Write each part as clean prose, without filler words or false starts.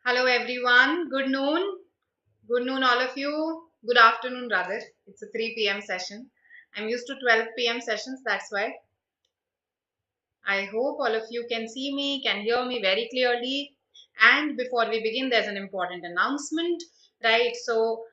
Hello everyone. Good noon. Good noon all of you. Good afternoon rather. It's a 3 p.m. session. I'm used to 12 p.m. sessions, that's why. I hope all of you can see me, can hear me very clearly. And before we begin, there's an important announcement, right? So,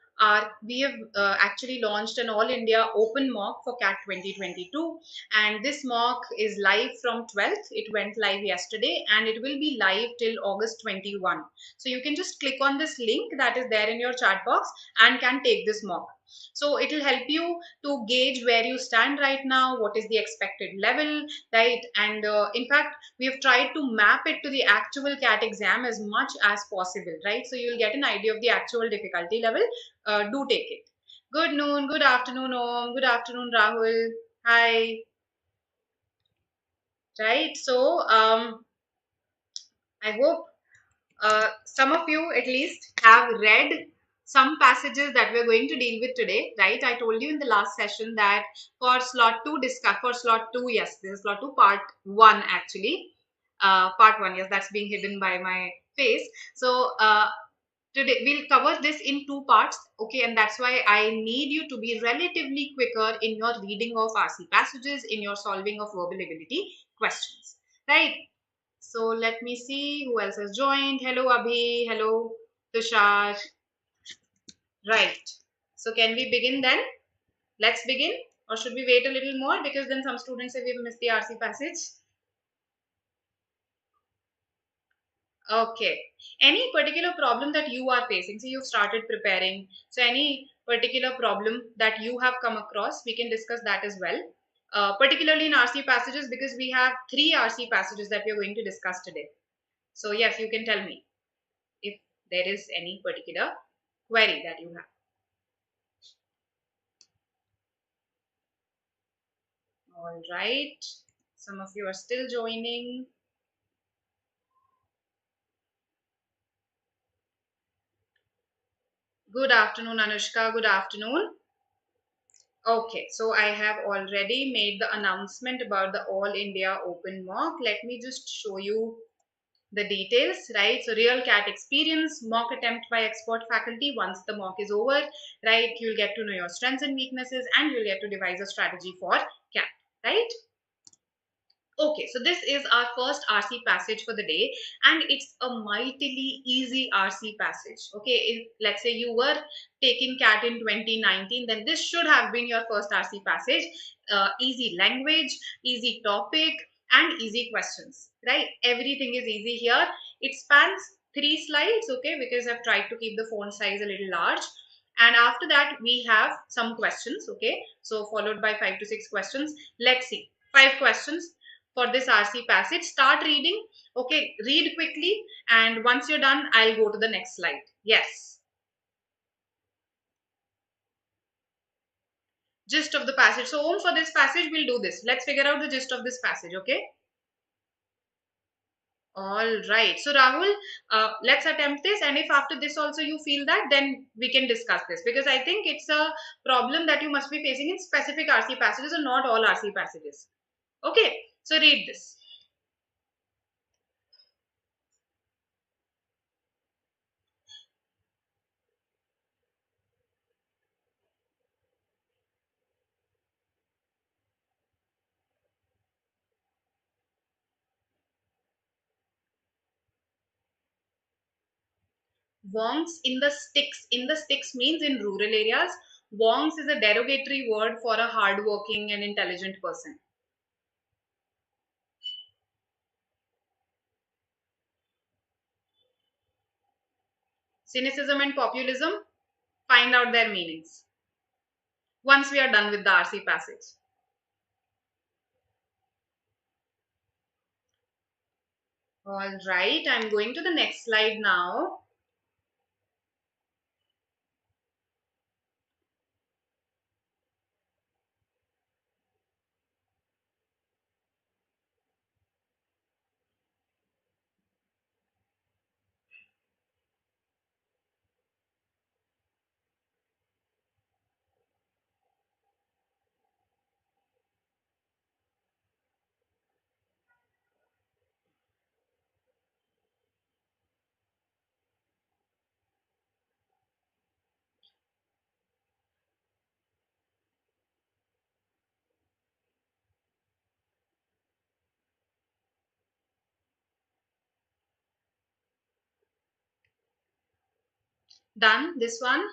we have actually launched an All India Open Mock for CAT 2022, and this mock is live from 12th. It went live yesterday, and it will be live till August 21. So you can just click on this link that is there in your chat box and can take this mock. So it will help you to gauge where you stand right now, what is the expected level, right? And in fact, we have tried to map it to the actual CAT exam as much as possible, right? So you'll get an idea of the actual difficulty level. Do take it. Good noon, good afternoon, Om, good afternoon, Rahul. Hi, right? So I hope some of you at least have read some passages that we're going to deal with today, right? I told you in the last session that for slot 2 discuss for slot 2, yes, this is slot 2 part 1 actually. Part 1, yes, that's being hidden by my face. So today we'll cover this in 2 parts, okay, and that's why I need you to be relatively quicker in your reading of RC passages, in your solving of verbal ability questions, right? So let me see who else has joined. Hello, Abhi. Hello, Tushar. Right. So can we begin then? Let's begin. Or should we wait a little more? Because then some students say we've missed the RC passage. Okay. Any particular problem that you are facing? So you've started preparing. So any particular problem that you have come across, we can discuss that as well. Particularly in RC passages, because we have 3 RC passages that we are going to discuss today. So yes, you can tell me if there is any particular query that you have. All right. Some of you are still joining. Good afternoon, Anushka. Good afternoon. Okay, so I have already made the announcement about the All India Open Mock. Let me just show you the details, right? So real CAT experience, mock attempt by expert faculty. Once the mock is over, right, you'll get to know your strengths and weaknesses and you'll get to devise a strategy for CAT, right? Okay, so this is our first RC passage for the day, and it's a mightily easy RC passage. Okay, if let's say you were taking CAT in 2019, then this should have been your first RC passage. Easy language, easy topic, and easy questions, right? Everything is easy here. It spans 3 slides, okay, because I've tried to keep the font size a little large. And after that, we have some questions, okay, so followed by 5 to 6 questions. Let's see, 5 questions for this RC passage. Start reading. Okay, read quickly, and once you're done, I'll go to the next slide. Yes. Gist of the passage. So, Om, for this passage, we'll do this. Let's figure out the gist of this passage, okay? All right. So, Rahul, let's attempt this. And if after this also you feel that, then we can discuss this. Because I think it's a problem that you must be facing in specific RC passages and not all RC passages. Okay. So, read this. Wonks in the sticks. In the sticks means in rural areas. Wonks is a derogatory word for a hardworking and intelligent person. Cynicism and populism, find out their meanings once we are done with the RC passage. All right, I'm going to the next slide now. Done this one.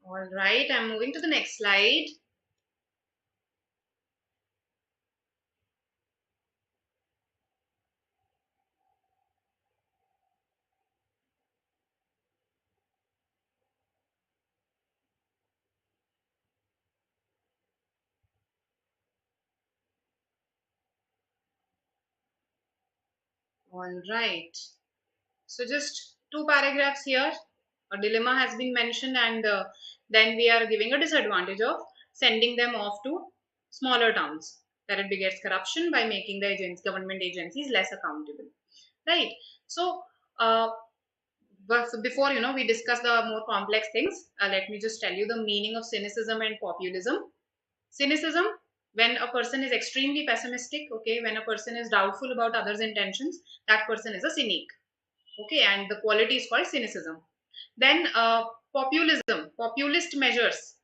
All right, I'm moving to the next slide. All right. So just two paragraphs here. A dilemma has been mentioned, and then we are giving a disadvantage of sending them off to smaller towns, that it begets corruption by making the government agencies less accountable. Right. So, but before we discuss the more complex things, let me just tell you the meaning of cynicism and populism. Cynicism, when a person is extremely pessimistic, okay, when a person is doubtful about others' intentions, that person is a cynic, okay, and the quality is called cynicism. Then populism, populist measures.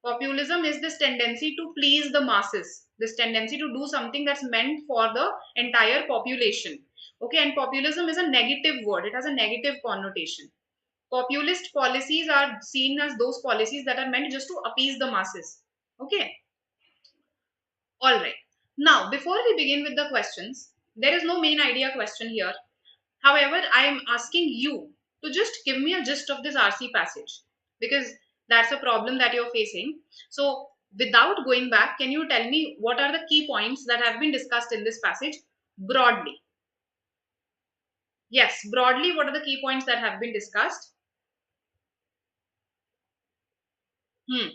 Populism is this tendency to please the masses, this tendency to do something that's meant for the entire population, okay, and populism is a negative word, it has a negative connotation. Populist policies are seen as those policies that are meant just to appease the masses, okay. All right, now before we begin with the questions, there is no main idea question here. However, I am asking you to just give me a gist of this RC passage, because that's a problem that you're facing. So, without going back, can you tell me what are the key points that have been discussed in this passage broadly? Yes, broadly, what are the key points that have been discussed? Hmm.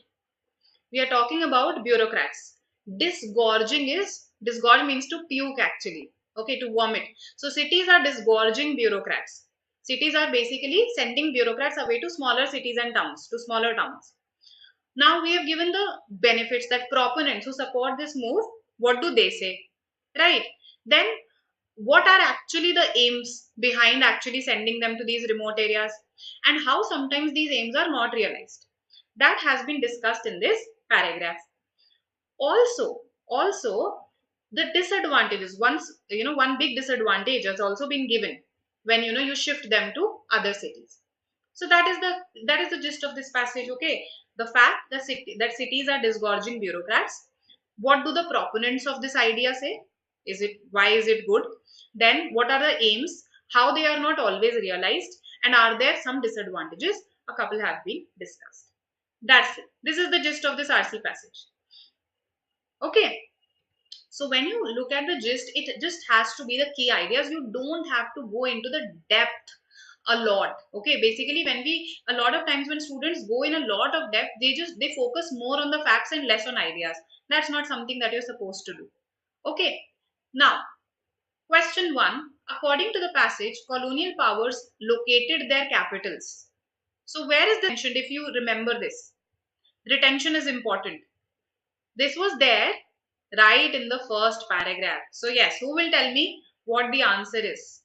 We are talking about bureaucrats. Disgorge means to puke actually. Okay, to vomit. So cities are disgorging bureaucrats. Cities are basically sending bureaucrats away to smaller cities and towns, to smaller towns. Now we have given the benefits that proponents who support this move, what do they say? Right. Then what are actually the aims behind actually sending them to these remote areas, and how sometimes these aims are not realized? That has been discussed in this paragraph. Also the disadvantages, once one big disadvantage has also been given when you shift them to other cities. So that is the gist of this passage, okay. The fact that cities are disgorging bureaucrats. What do the proponents of this idea say? Why is it good? Then what are the aims, how they are not always realized, and are there some disadvantages? A couple have been discussed. That's it. This is the gist of this RC passage, okay. So when you look at the gist, it just has to be the key ideas. You don't have to go into the depth a lot, okay. Basically, a lot of times when students go in a lot of depth, they focus more on the facts and less on ideas. That's not something that you're supposed to do, okay. Now, question 1: according to the passage, colonial powers located their capitals. So where is this mentioned? If you remember this, retention is important. This was there right in the first paragraph. So yes, who will tell me what the answer is?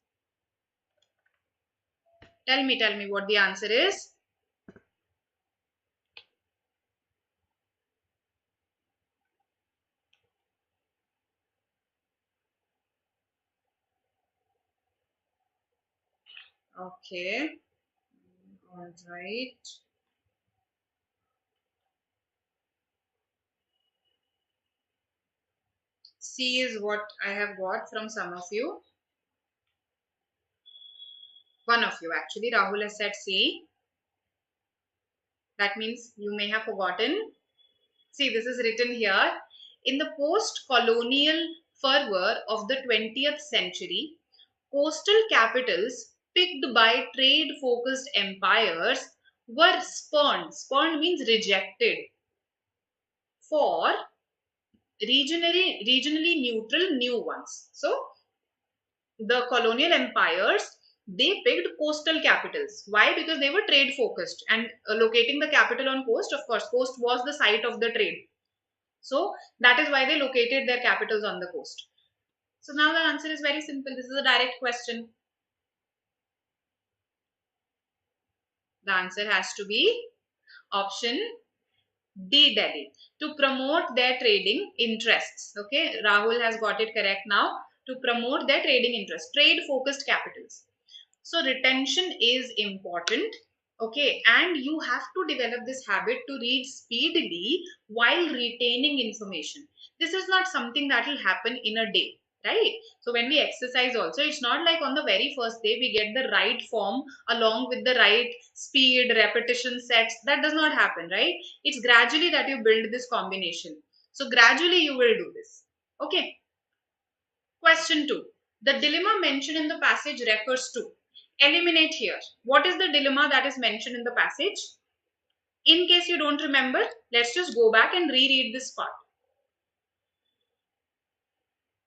Tell me what the answer is. Okay. All right. C is what I have got from some of you. One of you actually. Rahul has said C. That means you may have forgotten. See, this is written here. In the post-colonial fervor of the 20th century, coastal capitals picked by trade-focused empires were spurned. Spurned means rejected for regionally neutral new ones. So the colonial empires, they picked coastal capitals. Why? Because they were trade focused, and locating the capital on coast, of course, coast was the site of the trade. So that is why they located their capitals on the coast. So now the answer is very simple. This is a direct question. The answer has to be option D, Delhi, to promote their trading interests. Okay, Rahul has got it correct now. To promote their trading interests, trade focused capitals. So retention is important. Okay, and you have to develop this habit to read speedily while retaining information. This is not something that will happen in a day, right? So when we exercise also, it's not like on the very first day we get the right form along with the right speed, repetition sets. That does not happen, right? It's gradually that you build this combination. So gradually you will do this. Okay. Question 2. The dilemma mentioned in the passage refers to. Eliminate here. What is the dilemma that is mentioned in the passage? In case you don't remember, let's just go back and reread this part.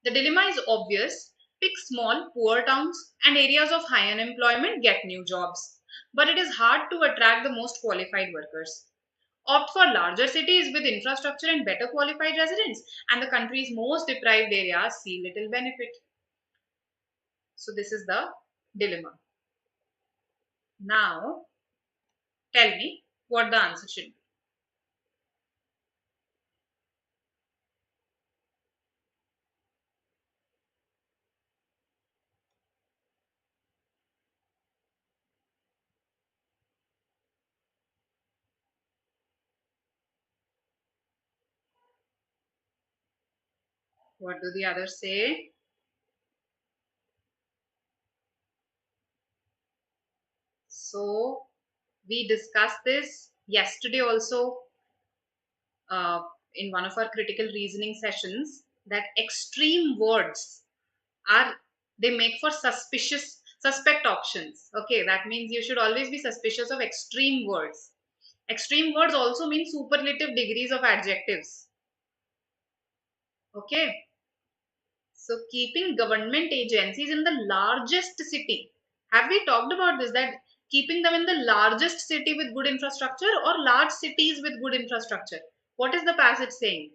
The dilemma is obvious. Pick small, poor towns and areas of high unemployment, get new jobs. But it is hard to attract the most qualified workers. Opt for larger cities with infrastructure and better qualified residents, and the country's most deprived areas see little benefit. So this is the dilemma. Now, tell me what the answer should be. What do the others say? So, we discussed this yesterday also uh, in one of our critical reasoning sessions that extreme words are, they make for suspect options. Okay, that means you should always be suspicious of extreme words. Extreme words also mean superlative degrees of adjectives. Okay, so keeping government agencies in the largest city. Have we talked about this? That keeping them in the largest city with good infrastructure or large cities with good infrastructure? What is the passage saying?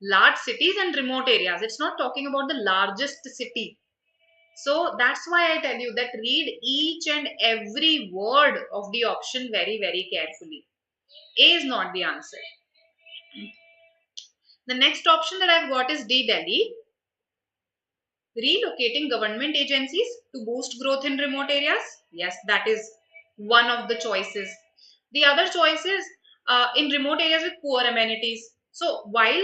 Large cities and remote areas. It's not talking about the largest city. So that's why I tell you that read each and every word of the option very, very carefully. A is not the answer. The next option that I've got is D, Delhi. Relocating government agencies to boost growth in remote areas. Yes, that is one of the choices. The other choice is in remote areas with poor amenities. So while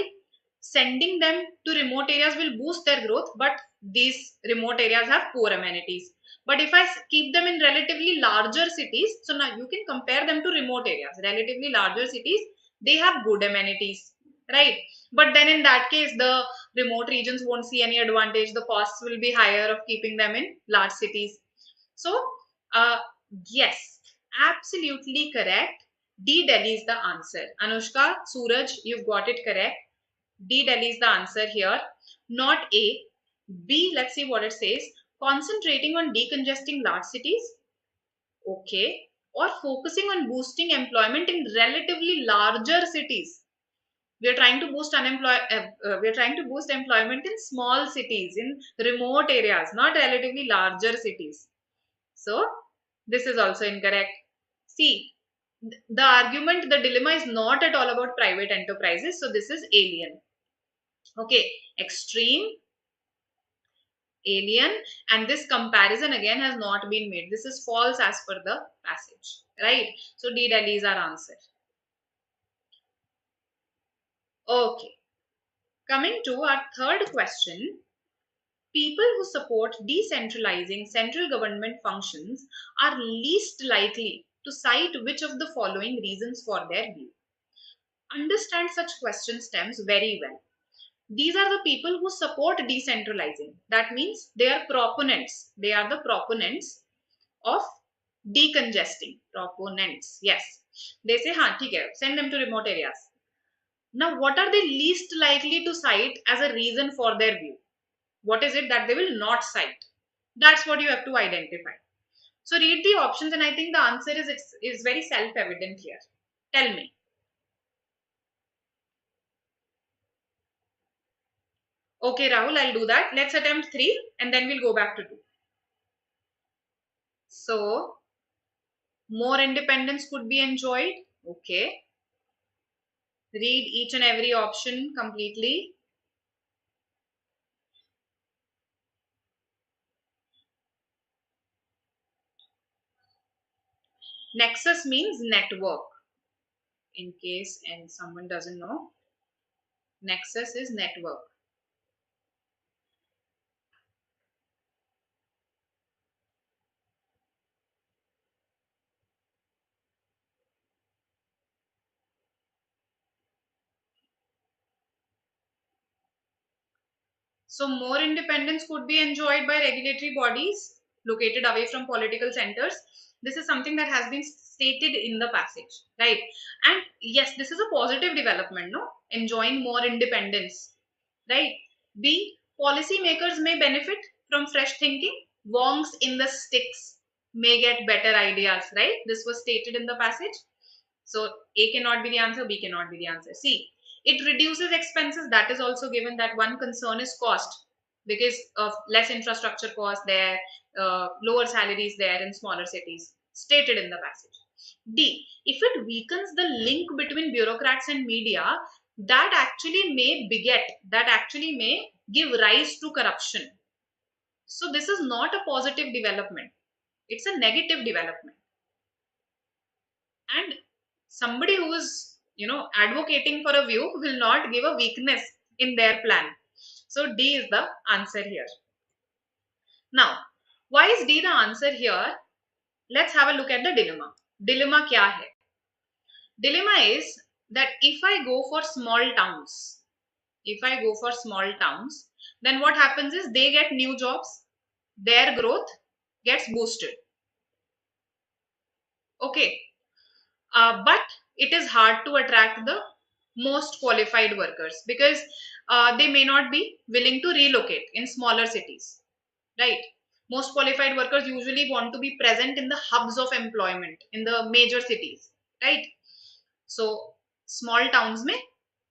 sending them to remote areas will boost their growth, but these remote areas have poor amenities. But if I keep them in relatively larger cities, so now you can compare them to remote areas. Relatively larger cities, they have good amenities, right? But then in that case, the remote regions won't see any advantage. The costs will be higher of keeping them in large cities. So, uh, yes, absolutely correct. D, Delhi is the answer. Anushka, Suraj, you've got it correct. D, Delhi is the answer here. Not A. B, let's see what it says. Concentrating on decongesting large cities. Okay. Or focusing on boosting employment in relatively larger cities. We are trying to boost we are trying to boost employment in small cities, in remote areas, not relatively larger cities. So this is also incorrect. See, the argument, the dilemma is not at all about private enterprises. So this is alien. Okay, extreme, alien, and this comparison again has not been made. This is false as per the passage, right? So D, Delhi is our answer. Okay, coming to our third question. People who support decentralizing central government functions are least likely to cite which of the following reasons for their view. Understand such question stems very well. These are the people who support decentralizing. That means they are proponents. They are the proponents of decongesting. Proponents. Yes. They say, हाँ, ठीक है, send them to remote areas. Now, what are they least likely to cite as a reason for their view? What is it that they will not cite? That's what you have to identify. So read the options, and I think the answer is very self-evident here. Tell me. Okay, Rahul, I'll do that. Let's attempt 3 and then we'll go back to 2. So more independence could be enjoyed. Okay. Read each and every option completely. Nexus means network. In case and someone doesn't know, nexus is network. So more independence could be enjoyed by regulatory bodies located away from political centers. This is something that has been stated in the passage, right? And yes, this is a positive development, no? Enjoying more independence, right? B, policymakers may benefit from fresh thinking. Wongs in the sticks may get better ideas, right? This was stated in the passage. So A cannot be the answer, B cannot be the answer. C, it reduces expenses. That is also given. That one concern is cost because of less infrastructure cost there, lower salaries there in smaller cities, stated in the passage. D, if it weakens the link between bureaucrats and media, that actually may give rise to corruption. So this is not a positive development. It's a negative development. And somebody who is, advocating for a view will not give a weakness in their plan. So D is the answer here. Now, why is D the answer here? Let's have a look at the dilemma. Dilemma kya hai? Dilemma is that if I go for small towns, then what happens is they get new jobs, their growth gets boosted. Okay. But it is hard to attract the most qualified workers because they may not be willing to relocate in smaller cities, right? Most qualified workers usually want to be present in the hubs of employment in the major cities, right? So small towns में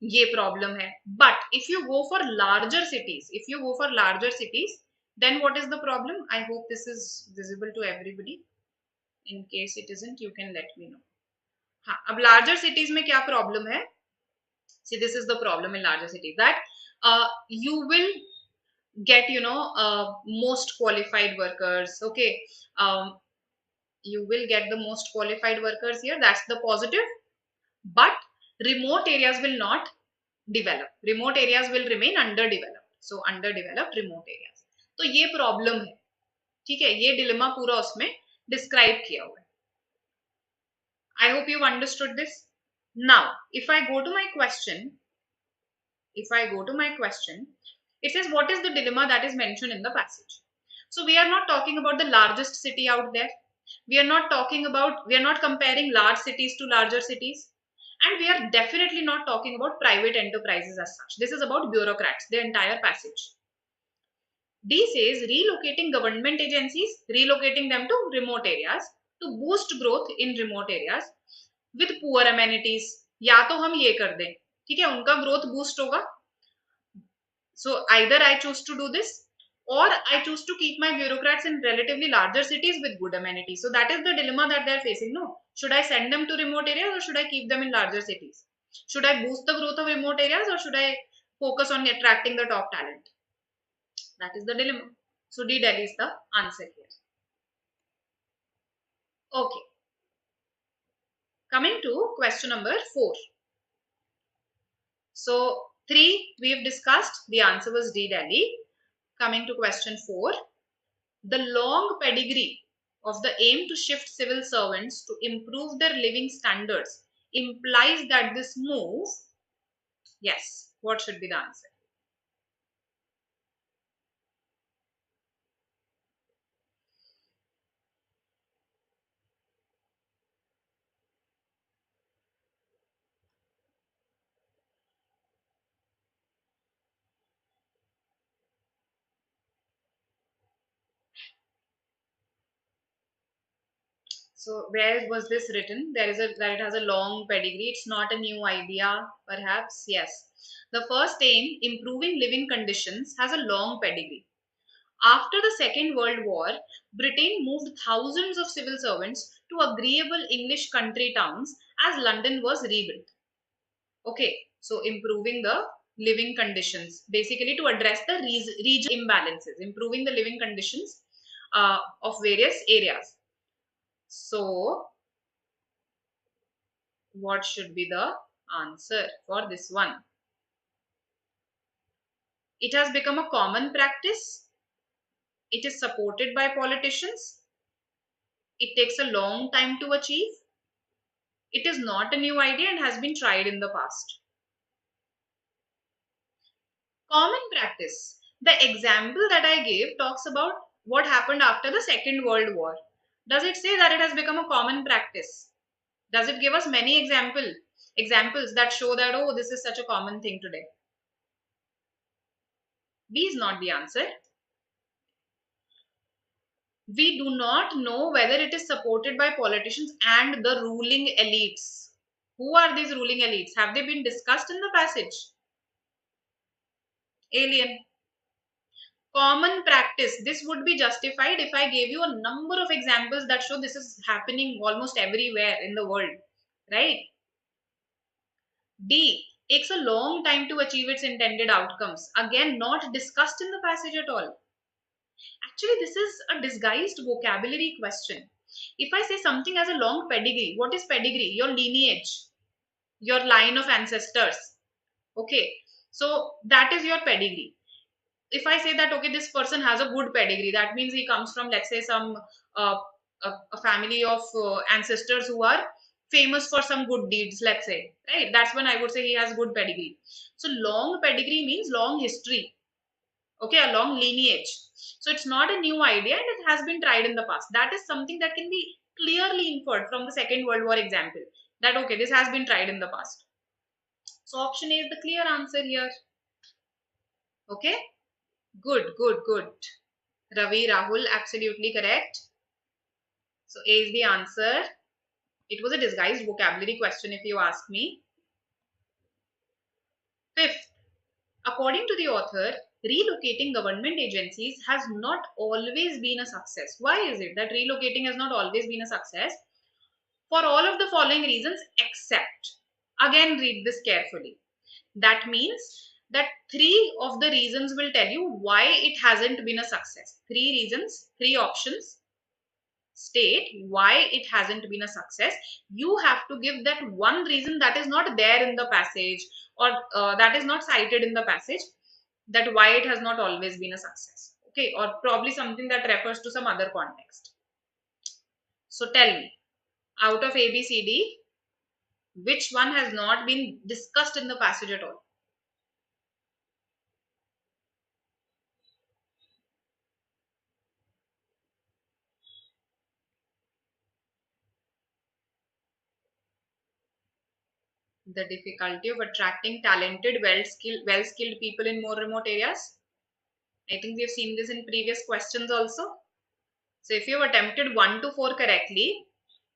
ये problem है. But if you go for larger cities, then what is the problem? I hope this is visible to everybody. In case it isn't, you can let me know. हाँ, अब larger cities में क्या problem है? See, this is the problem in larger cities that you will get, most qualified workers. Okay, um, you will get the most qualified workers here. That's the positive. But remote areas will not develop. Remote areas will remain underdeveloped. So underdeveloped remote areas. तो ये problem है. ठीक है, ये dilemma पूरा उसमें describe किया हुआ है. I hope you've understood this. Now, if I go to my question, it says what is the dilemma that is mentioned in the passage. So we are not talking about the largest city out there. We are not comparing large cities to larger cities. And we are definitely not talking about private enterprises as such. This is about bureaucrats, the entire passage. D says relocating government agencies, relocating them to remote areas to boost growth in remote areas with poor amenities. या तो हम ये कर दें, ठीक है, उनका growth boost होगा. So either I choose to do this or I choose to keep my bureaucrats in relatively larger cities with good amenities. So that is the dilemma that they are facing. No, should I send them to remote areas or should I keep them in larger cities? Should I boost the growth of remote areas or should I focus on attracting the top talent? That is the dilemma. So D, Delhi is the answer here. Okay. Coming to question number 4. So 3 we have discussed. The answer was D, Delhi. Coming to question 4. The long pedigree of the aim to shift civil servants to improve their living standards implies that this move, yes, what should be the answer? So where was this written? That it has a long pedigree. It's not a new idea, perhaps. Yes. The first aim, improving living conditions, has a long pedigree. After the Second World War, Britain moved thousands of civil servants to agreeable English country towns as London was rebuilt. Okay, so improving the living conditions, basically to address the regional imbalances, improving the living conditions of various areas. So, what should be the answer for this one? It has become a common practice. It is supported by politicians. It takes a long time to achieve. It is not a new idea and has been tried in the past. Common practice. The example that I gave talks about what happened after the Second World War. Does it say that it has become a common practice? Does it give us many examples that show that, oh, this is such a common thing today? B is not the answer. We do not know whether it is supported by politicians and the ruling elites. Who are these ruling elites? Have they been discussed in the passage? Alien. Common practice. This would be justified if I gave you a number of examples that show this is happening almost everywhere in the world, right? D. Takes a long time to achieve its intended outcomes. Again, not discussed in the passage at all. Actually, this is a disguised vocabulary question. If I say something has a long pedigree, what is pedigree? Your lineage, your line of ancestors. Okay, so that is your pedigree. If I say that, okay, this person has a good pedigree, that means he comes from, let's say, some uh, a family of ancestors who are famous for some good deeds, let's say, right? That's when I would say he has good pedigree. So long pedigree means long history, okay, a long lineage. So it's not a new idea and it has been tried in the past. That is something that can be clearly inferred from the Second World War example, that okay, this has been tried in the past. So option A is the clear answer here. Okay, good. Ravi, Rahul, absolutely correct. So A is the answer. It was a disguised vocabulary question if you ask me. Fifth, according to the author, relocating government agencies has not always been a success. Why is it that relocating has not always been a success? For all of the following reasons, except, again read this carefully. That means that three of the reasons will tell you why it hasn't been a success. Three reasons, three options state why it hasn't been a success. You have to give that one reason that is not there in the passage, or that is not cited in the passage, that why it has not always been a success. Okay, or probably something that refers to some other context. So tell me, out of A, B, C, D, which one has not been discussed in the passage at all? The difficulty of attracting talented, well-skilled people in more remote areas. I think we have seen this in previous questions also. So if you have attempted 1 to 4 correctly,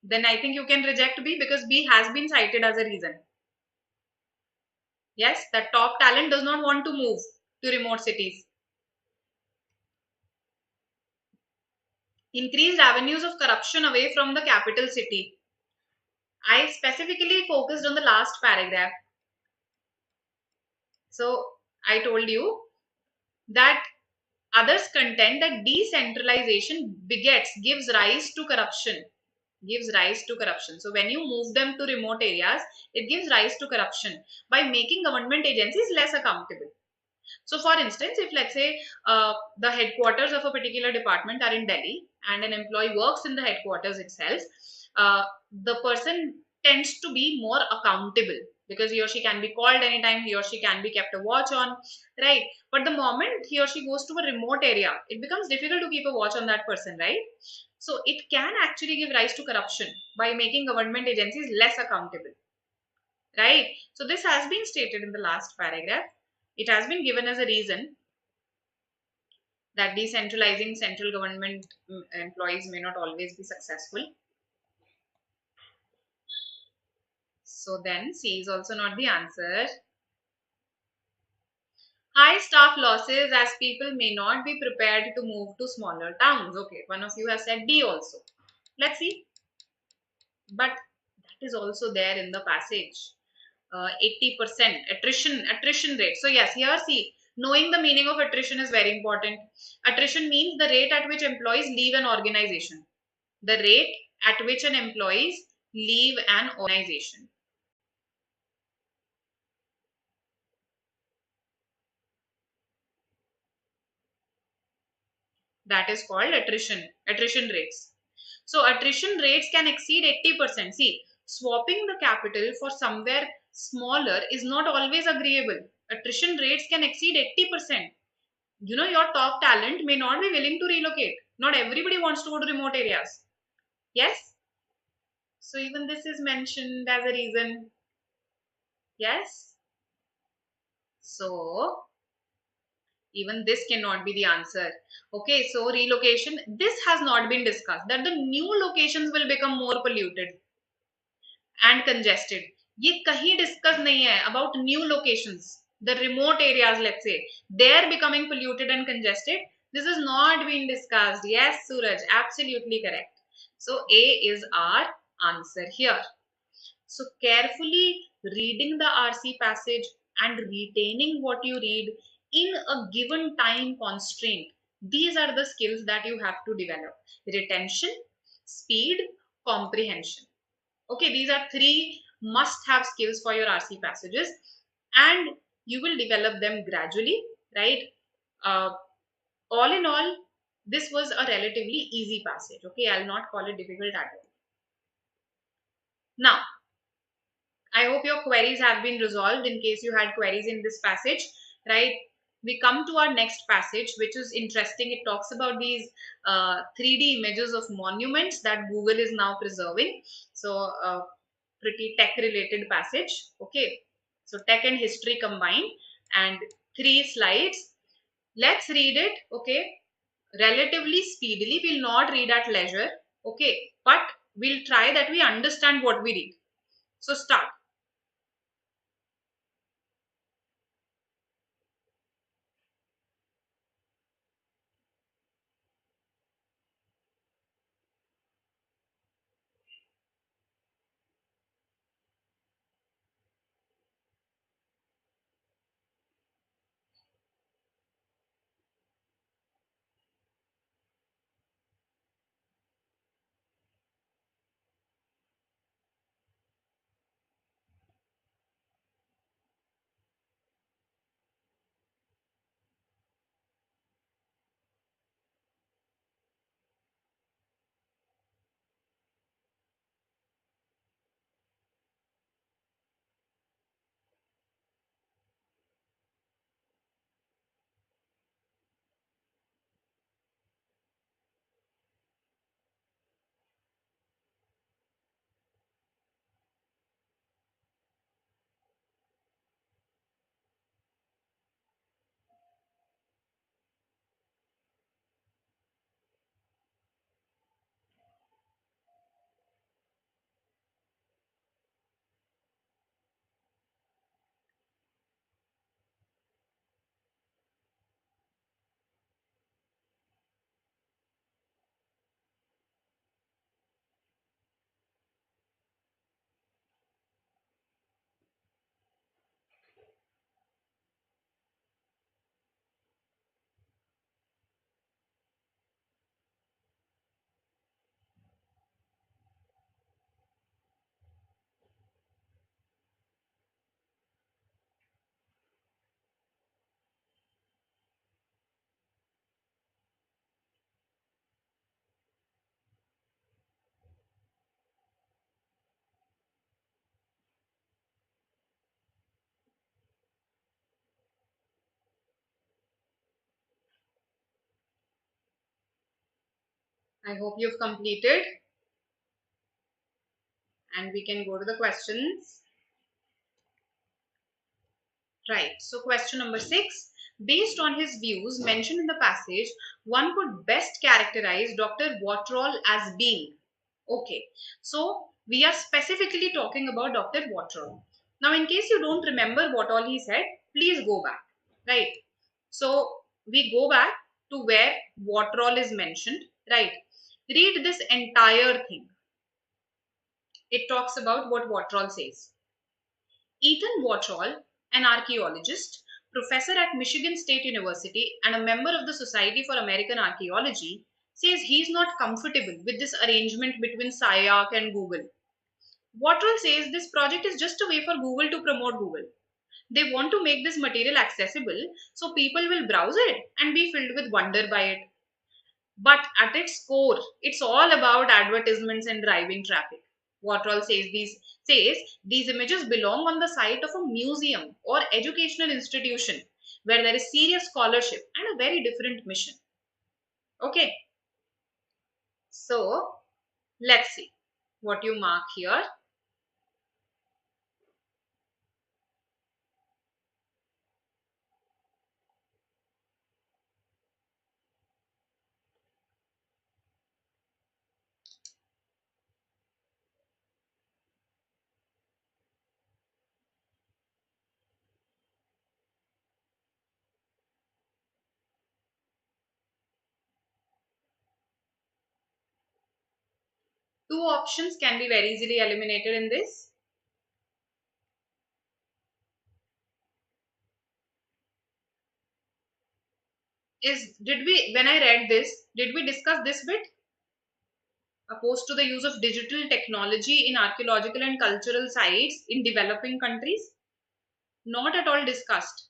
then I think you can reject B, because B has been cited as a reason. Yes, that top talent does not want to move to remote cities. Increased avenues of corruption away from the capital city. I specifically focused on the last paragraph. So I told you that others contend that decentralization gives rise to corruption. So when you move them to remote areas, it gives rise to corruption by making government agencies less accountable. So for instance, if let's say the headquarters of a particular department are in Delhi and an employee works in the headquarters itself, the person tends to be more accountable, because he or she can be called anytime, he or she can be kept a watch on, right? But the moment he or she goes to a remote area, it becomes difficult to keep a watch on that person, right? So it can actually give rise to corruption by making government agencies less accountable, right? So this has been stated in the last paragraph. It has been given as a reason that decentralizing central government employees may not always be successful. So then C is also not the answer. High staff losses as people may not be prepared to move to smaller towns. Okay, one of you has said D also. Let's see. But that is also there in the passage. 80% attrition rate. So yes, here see, knowing the meaning of attrition is very important. Attrition means the rate at which employees leave an organization. The rate at which an employees leave an organization. That is called attrition rates. So attrition rates can exceed 80%. See, swapping the capital for somewhere smaller is not always agreeable. Attrition rates can exceed 80%. You know, your top talent may not be willing to relocate. Not everybody wants to go to remote areas. Yes? So even this is mentioned as a reason. Yes? So even this cannot be the answer. Okay, so relocation, this has not been discussed, that the new locations will become more polluted and congested. ये कहीं discuss नहीं है about new locations, the remote areas, let's say, they're becoming polluted and congested. This has not been discussed. Yes, Suraj, absolutely correct. So A is our answer here. So carefully reading the RC passage and retaining what you read in a given time constraint. These are the skills that you have to develop. Retention, speed, comprehension. Okay, these are three must-have skills for your RC passages, and you will develop them gradually, right? Uh, all in all, this was a relatively easy passage. Okay, I'll not call it difficult at all. Now, I hope your queries have been resolved in case you had queries in this passage, right? We come to our next passage, which is interesting. It talks about these 3D images of monuments that Google is now preserving. So, pretty tech related passage. Okay. So, tech and history combined, and 3 slides. Let's read it. Okay. Relatively speedily. We'll not read at leisure. Okay. But we'll try that we understand what we read. So, start. I hope you've completed, and we can go to the questions. Right. So question number 6. Based on his views mentioned in the passage, one could best characterize Dr. Watrall as being. Okay. So we are specifically talking about Dr. Watrall. Now, in case you don't remember what all he said, please go back. Right. So we go back to where what all is mentioned, right? Read this entire thing. It talks about what Watrall says. Ethan Watrall, an archaeologist, professor at Michigan State University, and a member of the Society for American Archaeology, says he is not comfortable with this arrangement between SciArc and Google. Watrall says this project is just a way for Google to promote Google. They want to make this material accessible so people will browse it and be filled with wonder by it. But at its core, it's all about advertisements and driving traffic. Watrall says these images belong on the site of a museum or educational institution where there is serious scholarship and a very different mission. Okay, so let's see what you mark here. Two options can be very easily eliminated in this. Did we, when I read this, did we discuss this bit? Opposed to the use of digital technology in archaeological and cultural sites in developing countries? Not at all discussed.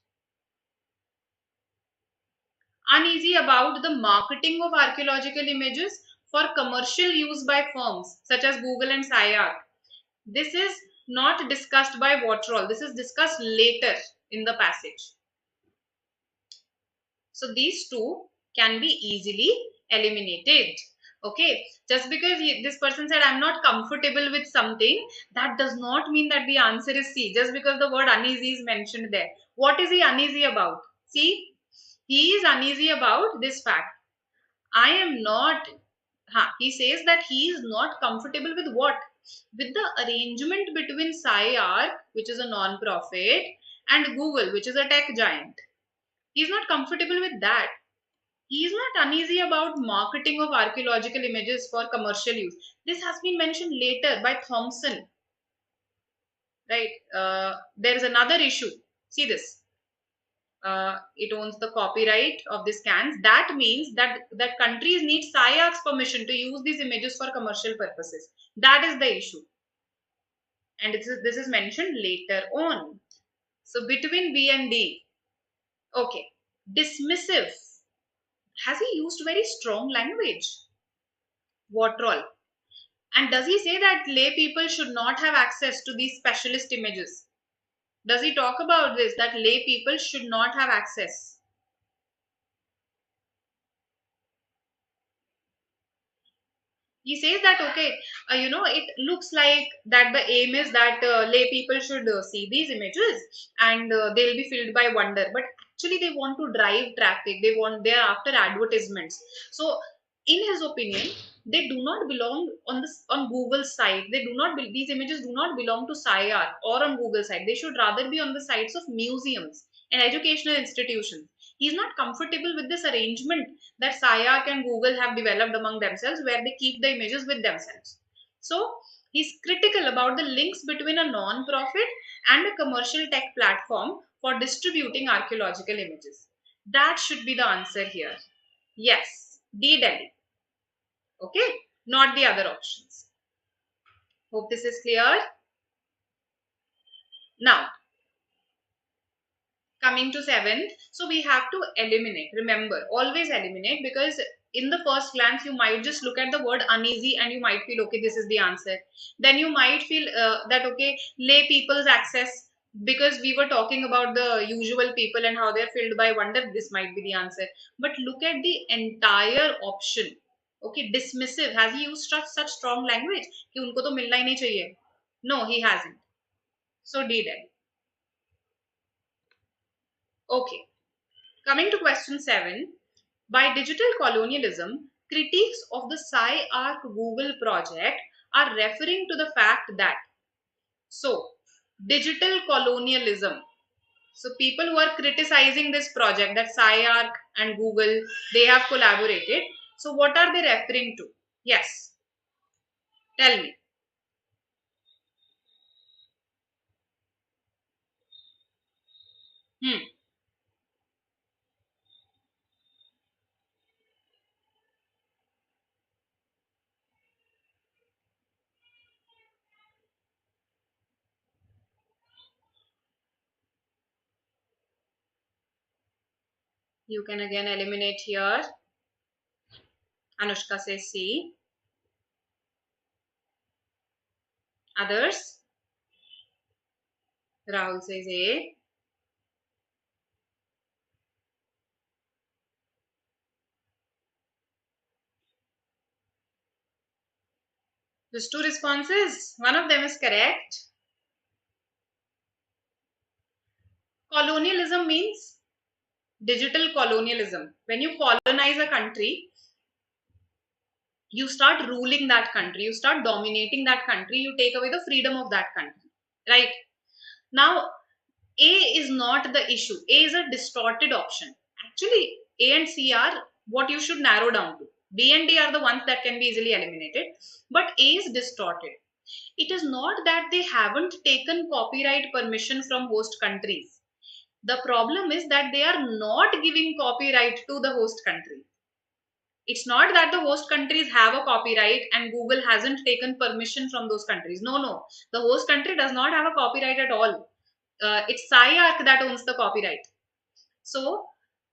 Uneasy about the marketing of archaeological images for commercial use by firms such as Google and SciArc. This is not discussed by Watrall. This is discussed later in the passage. So these two can be easily eliminated. Okay, just because this person said I'm not comfortable with something, that does not mean that the answer is C. Just because the word uneasy is mentioned there. What is he uneasy about? See, he is uneasy about this fact. I am not, he says that he is not comfortable with what? With the arrangement between SciArc, which is a non-profit, and Google, which is a tech giant. He is not comfortable with that. He is not uneasy about marketing of archaeological images for commercial use. This has been mentioned later by Thompson. Right? There is another issue. See this. It owns the copyright of the scans. That means that countries need SciArc's permission to use these images for commercial purposes. That is the issue. And this is mentioned later on. So between B and D. Okay. Dismissive. Has he used very strong language? Watrall. And does he say that lay people should not have access to these specialist images? Does he talk about this, that lay people should not have access? He says that, okay, it looks like that the aim is that lay people should see these images and they'll be filled by wonder. But actually they want to drive traffic. They're after advertisements. So in his opinion, they do not belong on Google's site. These images do not belong to SciArc or on Google's site. They should rather be on the sites of museums and educational institutions. He's not comfortable with this arrangement that SciArc and Google have developed among themselves, where they keep the images with themselves. So he's critical about the links between a non-profit and a commercial tech platform for distributing archaeological images. That should be the answer here. Yes, D Delhi. Okay, not the other options. Hope this is clear. Now, coming to 7th, so we have to eliminate. Remember, always eliminate, because in the first glance you might just look at the word uneasy and you might feel, okay, this is the answer. Then you might feel that, okay, lay people's access, because we were talking about the usual people and how they're filled by wonder, this might be the answer. But look at the entire option. Okay, dismissive. Has he used such strong language कि उनको तो मिलना ही नहीं चाहिए? No, he hasn't. So D then. Okay. Coming to question 7. By digital colonialism, critiques of the SciArc Google project are referring to the fact that, so, digital colonialism. So people who are criticizing this project, that SciArc and Google, they have collaborated. So what are they referring to? Yes, tell me. Hmm. You can again eliminate here. Anushka says C. Others? Rahul says A. There's two responses. One of them is correct. Colonialism means digital colonialism. When you colonize a country, you start ruling that country, you start dominating that country, you take away the freedom of that country. Right? Now, A is not the issue. A is a distorted option. Actually, A and C are what you should narrow down to. B and D are the ones that can be easily eliminated. But A is distorted. It is not that they haven't taken copyright permission from host countries. The problem is that they are not giving copyright to the host country. It's not that the host countries have a copyright and Google hasn't taken permission from those countries. No, no. The host country does not have a copyright at all. It's SciArc that owns the copyright. So,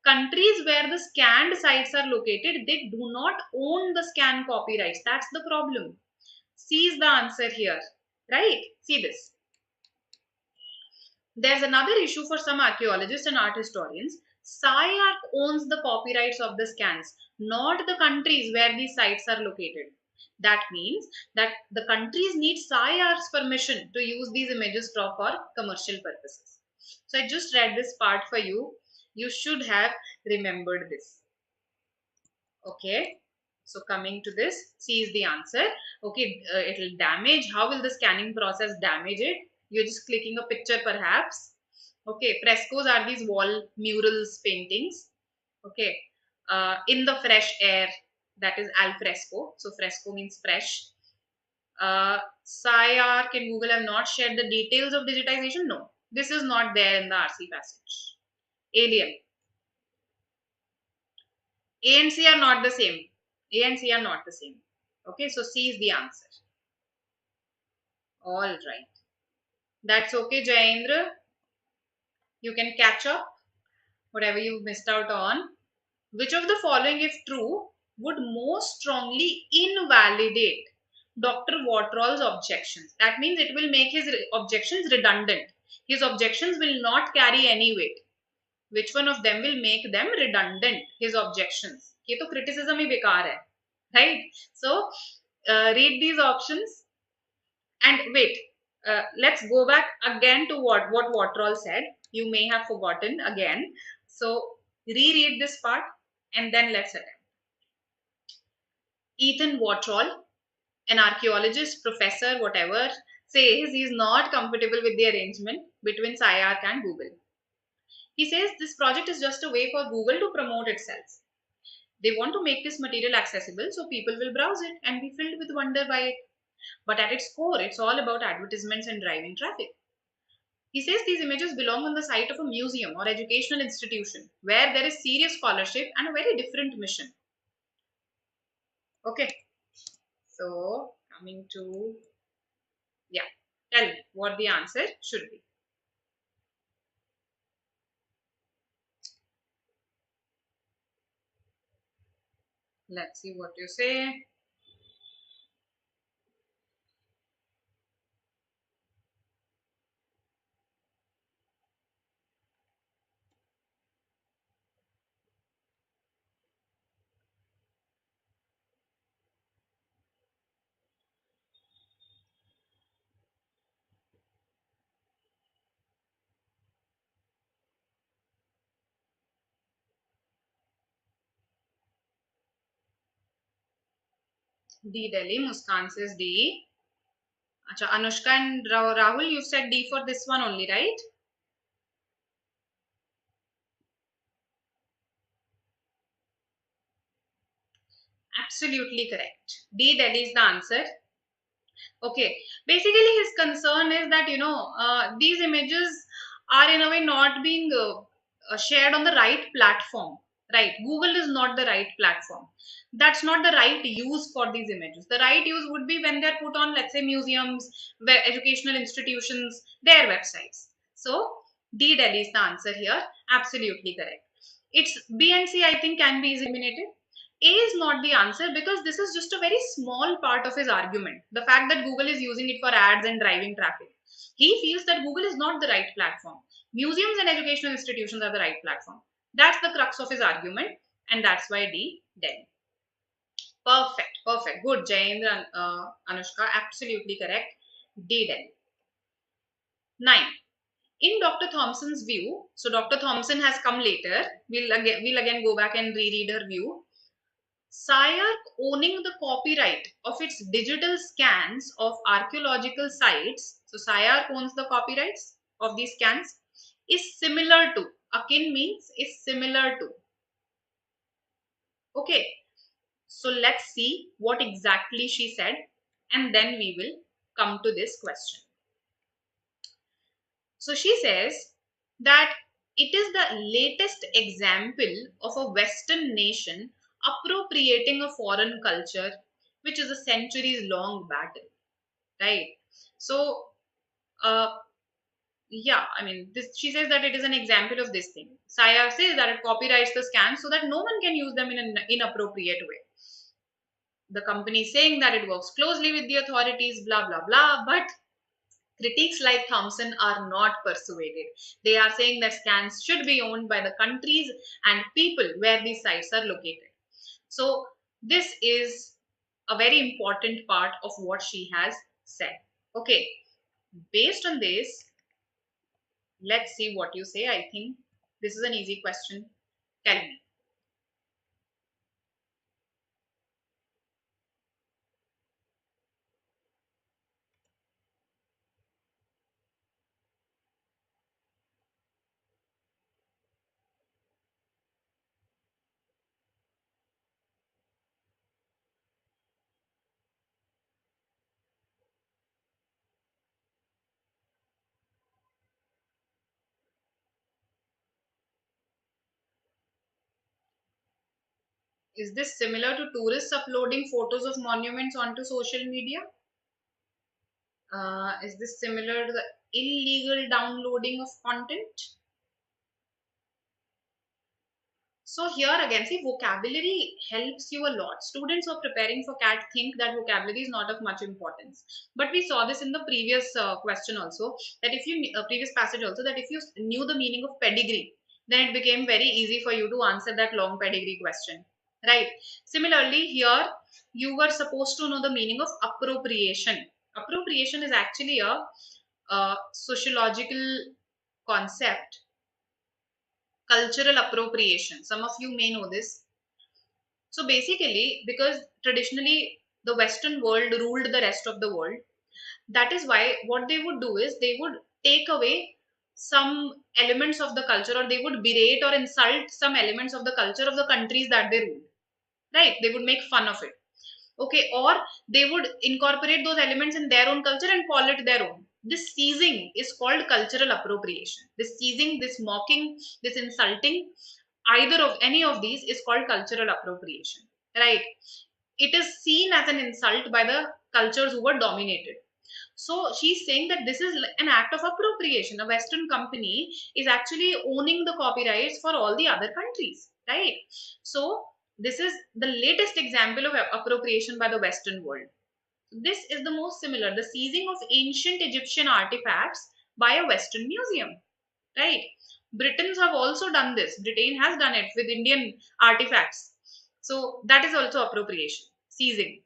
countries where the scanned sites are located, they do not own the scan copyrights. That's the problem. C is the answer here. Right? See this. There's another issue for some archaeologists and art historians. SciArc owns the copyrights of the scans, not the countries where these sites are located. That means that the countries need SciArc's permission to use these images for commercial purposes. So I just read this part for you. You should have remembered this. Okay. So coming to this, C is the answer. Okay, it will damage. How will the scanning process damage it? You're just clicking a picture perhaps. Okay, frescoes are these wall murals paintings. Okay, in the fresh air, that is al fresco. So fresco means fresh. SciArc and Google have not shared the details of digitization. No, this is not there in the RC passage. Alien. A and C are not the same. A and C are not the same. Okay, so C is the answer. All right. That's okay, Jayendra. You can catch up whatever you missed out on. Which of the following, if true, would most strongly invalidate Dr. Watrall's objections? That means it will make his objections redundant. His objections will not carry any weight. Which one of them will make them redundant? His objections. ये तो criticism ही बेकार है, right? So read these options and wait. Let's go back again to what Watrall said. You may have forgotten again. So reread this part and then let's attempt. Ethan Watrall, an archaeologist, professor, whatever, says he is not comfortable with the arrangement between SciArc and Google. He says this project is just a way for Google to promote itself. They want to make this material accessible so people will browse it and be filled with wonder by it. But at its core, it's all about advertisements and driving traffic. He says these images belong on the site of a museum or educational institution where there is serious scholarship and a very different mission. Okay, so coming to, yeah, tell me what the answer should be. Let's see what you say. D Delhi, Muskan says D. Acha, Anushka and Rahul, you said D for this one only, right? Absolutely correct. D, Delhi is the answer. Okay. Basically, his concern is that, these images are in a way not being shared on the right platform. Right. Google is not the right platform. That's not the right use for these images. The right use would be when they're put on, let's say, museums, where educational institutions, their websites. So, D, Delhi is the answer here. Absolutely correct. It's B and C, I think, can be eliminated. A is not the answer because this is just a very small part of his argument. The fact that Google is using it for ads and driving traffic. He feels that Google is not the right platform. Museums and educational institutions are the right platform. That's the crux of his argument, and that's why D, Delhi. Perfect, perfect. Good, Jayendra and Anushka. Absolutely correct. D, Delhi. 9. In Dr. Thompson's view, so Dr. Thompson has come later. We'll again go back and reread her view. SCIARC owning the copyright of its digital scans of archaeological sites, so SCIARC owns the copyrights of these scans, is similar to, akin means is similar to. Okay, so let's see what exactly she said and then we will come to this question. So she says that it is the latest example of a Western nation appropriating a foreign culture, which is a centuries long battle, right? So, yeah, I mean, she says that it is an example of this thing. Saya says that it copyrights the scans so that no one can use them in an inappropriate way. The company is saying that it works closely with the authorities, blah, blah, blah, but critics like Thompson are not persuaded. They are saying that scans should be owned by the countries and people where these sites are located. So, this is a very important part of what she has said. Okay, based on this, let's see what you say. I think this is an easy question. Tell me. Is this similar to tourists uploading photos of monuments onto social media? Is this similar to the illegal downloading of content? So here again, see, vocabulary helps you a lot. Students who are preparing for CAT think that vocabulary is not of much importance. But we saw this in the previous question also, that if you, previous passage also, that if you knew the meaning of pedigree, then it became very easy for you to answer that long pedigree question, right? Similarly, here, you were supposed to know the meaning of appropriation. Appropriation is actually a sociological concept, cultural appropriation. Some of you may know this. So basically, because traditionally the Western world ruled the rest of the world, that is why what they would do is they would take away some elements of the culture, or they would berate or insult some elements of the culture of the countries that they ruled. Right? They would make fun of it. Okay, or they would incorporate those elements in their own culture and call it their own. This seizing is called cultural appropriation. This seizing, this mocking, this insulting, either of any of these is called cultural appropriation, right? It is seen as an insult by the cultures who were dominated. So she's saying that this is an act of appropriation. A Western company is actually owning the copyrights for all the other countries, right? So this is the latest example of appropriation by the Western world. This is the most similar, the seizing of ancient Egyptian artifacts by a Western museum, right? Britons have also done this. Britain has done it with Indian artifacts. So that is also appropriation, seizing.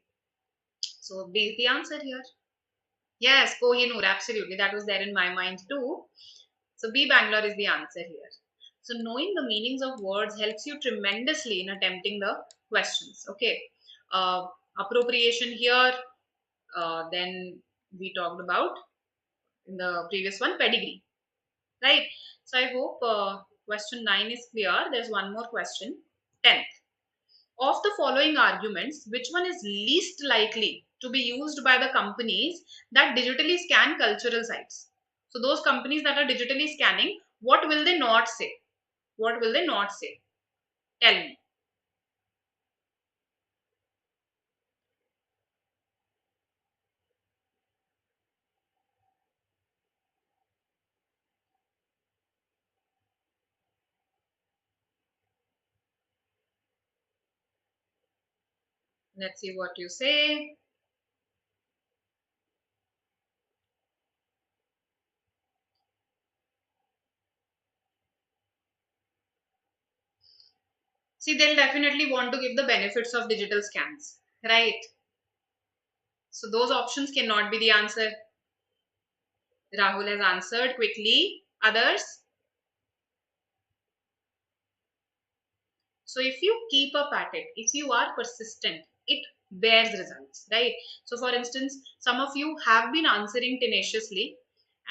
So the answer here. Yes, Kohinoor, absolutely. That was there in my mind too. So B, Bangalore is the answer here. So knowing the meanings of words helps you tremendously in attempting the questions. Okay. Appropriation here. Then we talked about in the previous one, pedigree. Right. So I hope question 9 is clear. There's one more question. 10th. Of the following arguments, which one is least likely to be used by the companies that digitally scan cultural sites? So those companies that are digitally scanning, what will they not say? What will they not say? Tell me. Let's see what you say. See, they'll definitely want to give the benefits of digital scans, right? So those options cannot be the answer. Rahul has answered quickly. Others? So if you keep up at it, if you are persistent, it bears results, right? So for instance, some of you have been answering tenaciously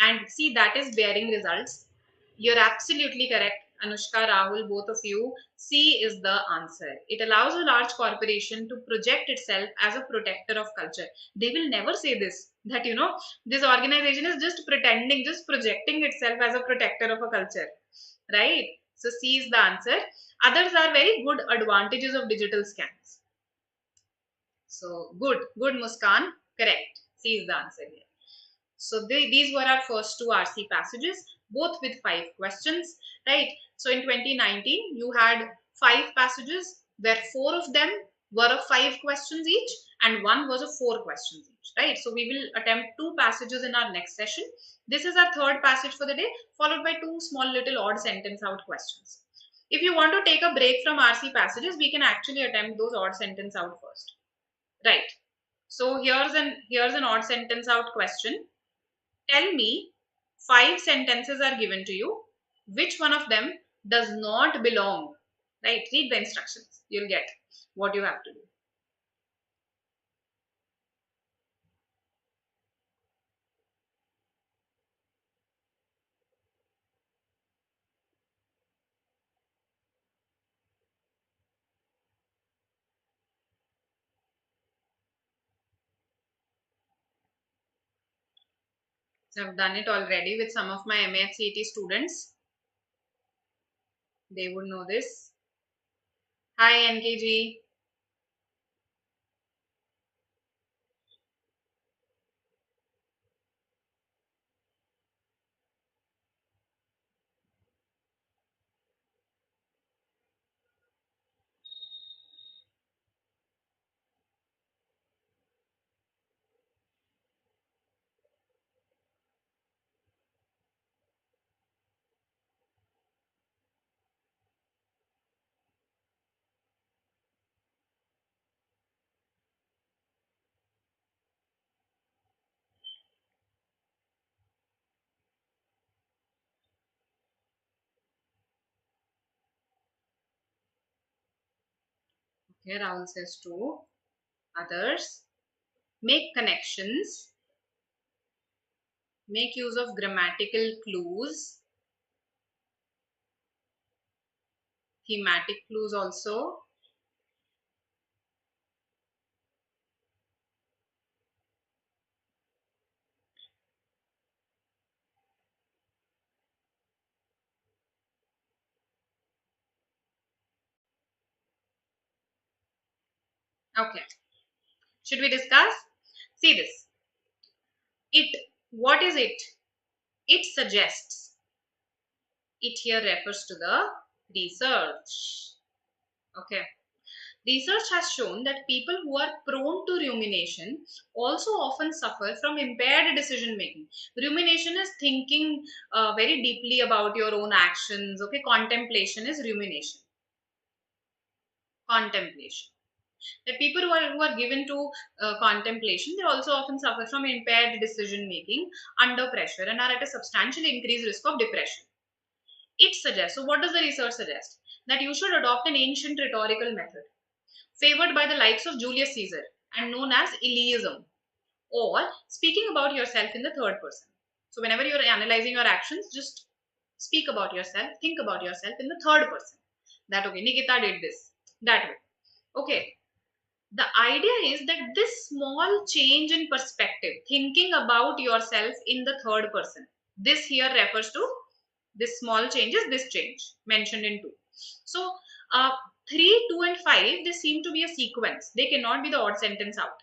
and see that is bearing results. You're absolutely correct. Anushka, Rahul, both of you, C is the answer. It allows a large corporation to project itself as a protector of culture. They will never say this, that this organization is just pretending, just projecting itself as a protector of a culture, right? So C is the answer. Others are very good advantages of digital scans. So good Muskan, correct. C is the answer here. So these were our first two RC passages, both with 5 questions, right? So in 2019, you had 5 passages where 4 of them were of 5 questions each and one was of 4 questions each, right? So we will attempt 2 passages in our next session. This is our third passage for the day, followed by 2 small little odd sentence out questions. If you want to take a break from RC passages, we can actually attempt those odd sentence out first, right? So here's an odd sentence out question. Tell me, 5 sentences are given to you. Which one of them does not belong? Right? Read the instructions. You'll get what you have to do. So I've done it already with some of my MACET students. They would know this. Hi NKG. Okay, Rahul says 2. Others. Make connections. Make use of grammatical clues. Thematic clues also. Okay. Should we discuss? See this. What is it? It suggests. It here refers to the research. Okay. Research has shown that people who are prone to rumination also often suffer from impaired decision making. Rumination is thinking very deeply about your own actions. Okay. Contemplation is rumination. Contemplation. That people who are given to contemplation, they also often suffer from impaired decision making under pressure and are at a substantially increased risk of depression. It suggests, so what does the research suggest? That you should adopt an ancient rhetorical method favored by the likes of Julius Caesar and known as Iliism, or speaking about yourself in the third person. So whenever you're analyzing your actions, just speak about yourself, think about yourself in the third person. That okay, Nikita did this, that way. Okay. The idea is that this small change in perspective, thinking about yourself in the third person, this here refers to this small changes, this change mentioned in 2. So, uh, 3, 2 and 5, they seem to be a sequence. They cannot be the odd sentence out.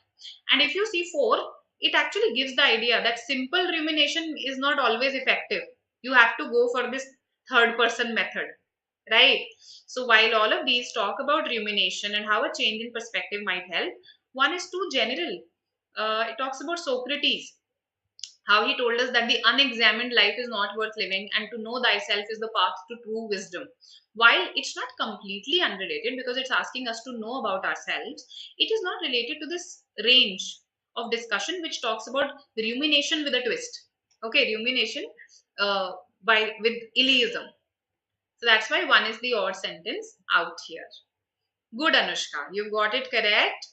And if you see 4, it actually gives the idea that simple rumination is not always effective. You have to go for this third person method, right? So while all of these talk about rumination and how a change in perspective might help, one is too general. It talks about Socrates, how he told us that the unexamined life is not worth living and to know thyself is the path to true wisdom. While it's not completely unrelated because it's asking us to know about ourselves, it is not related to this range of discussion which talks about rumination with a twist. Okay, rumination with Iliism. So that's why 1 is the odd sentence out here. Good, Anushka. You've got it correct.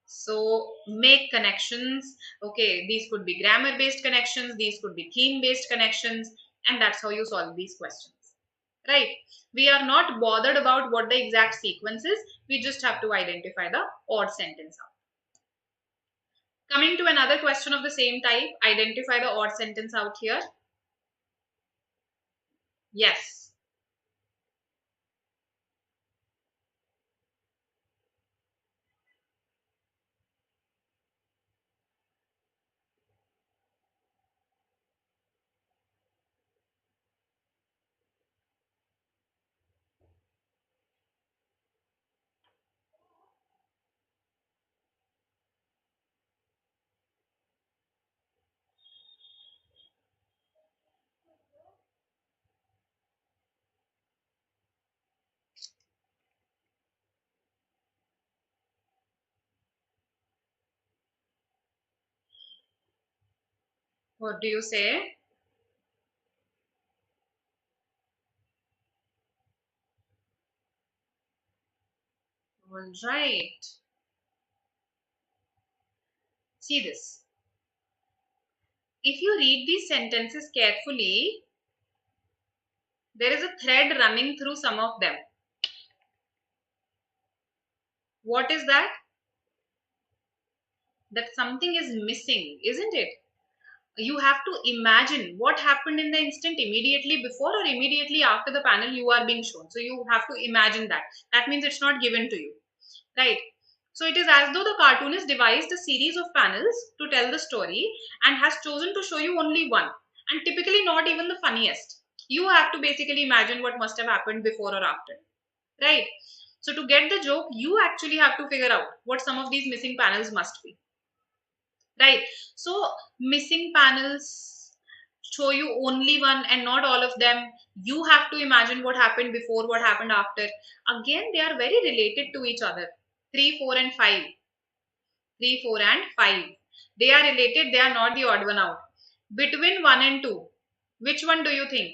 So make connections. Okay, these could be grammar based connections, these could be theme based connections, and that's how you solve these questions. Right? We are not bothered about what the exact sequence is. We just have to identify the odd sentence out. Coming to another question of the same type, identify the odd sentence out here. Yes. What do you say? All right. See this. If you read these sentences carefully, there is a thread running through some of them. What is that? That something is missing, isn't it? You have to imagine what happened in the instant immediately before or immediately after the panel you are being shown. So you have to imagine that. That means it's not given to you, right? So it is as though the cartoonist devised a series of panels to tell the story and has chosen to show you only one, and typically not even the funniest. You have to basically imagine what must have happened before or after, right? So to get the joke, you actually have to figure out what some of these missing panels must be, right? So missing panels show you only one and not all of them. You have to imagine what happened before, what happened after. Again, they are very related to each other. 3, 4 and 5. 3, 4 and 5, they are related. They are not the odd one out. Between 1 and 2, which one do you think?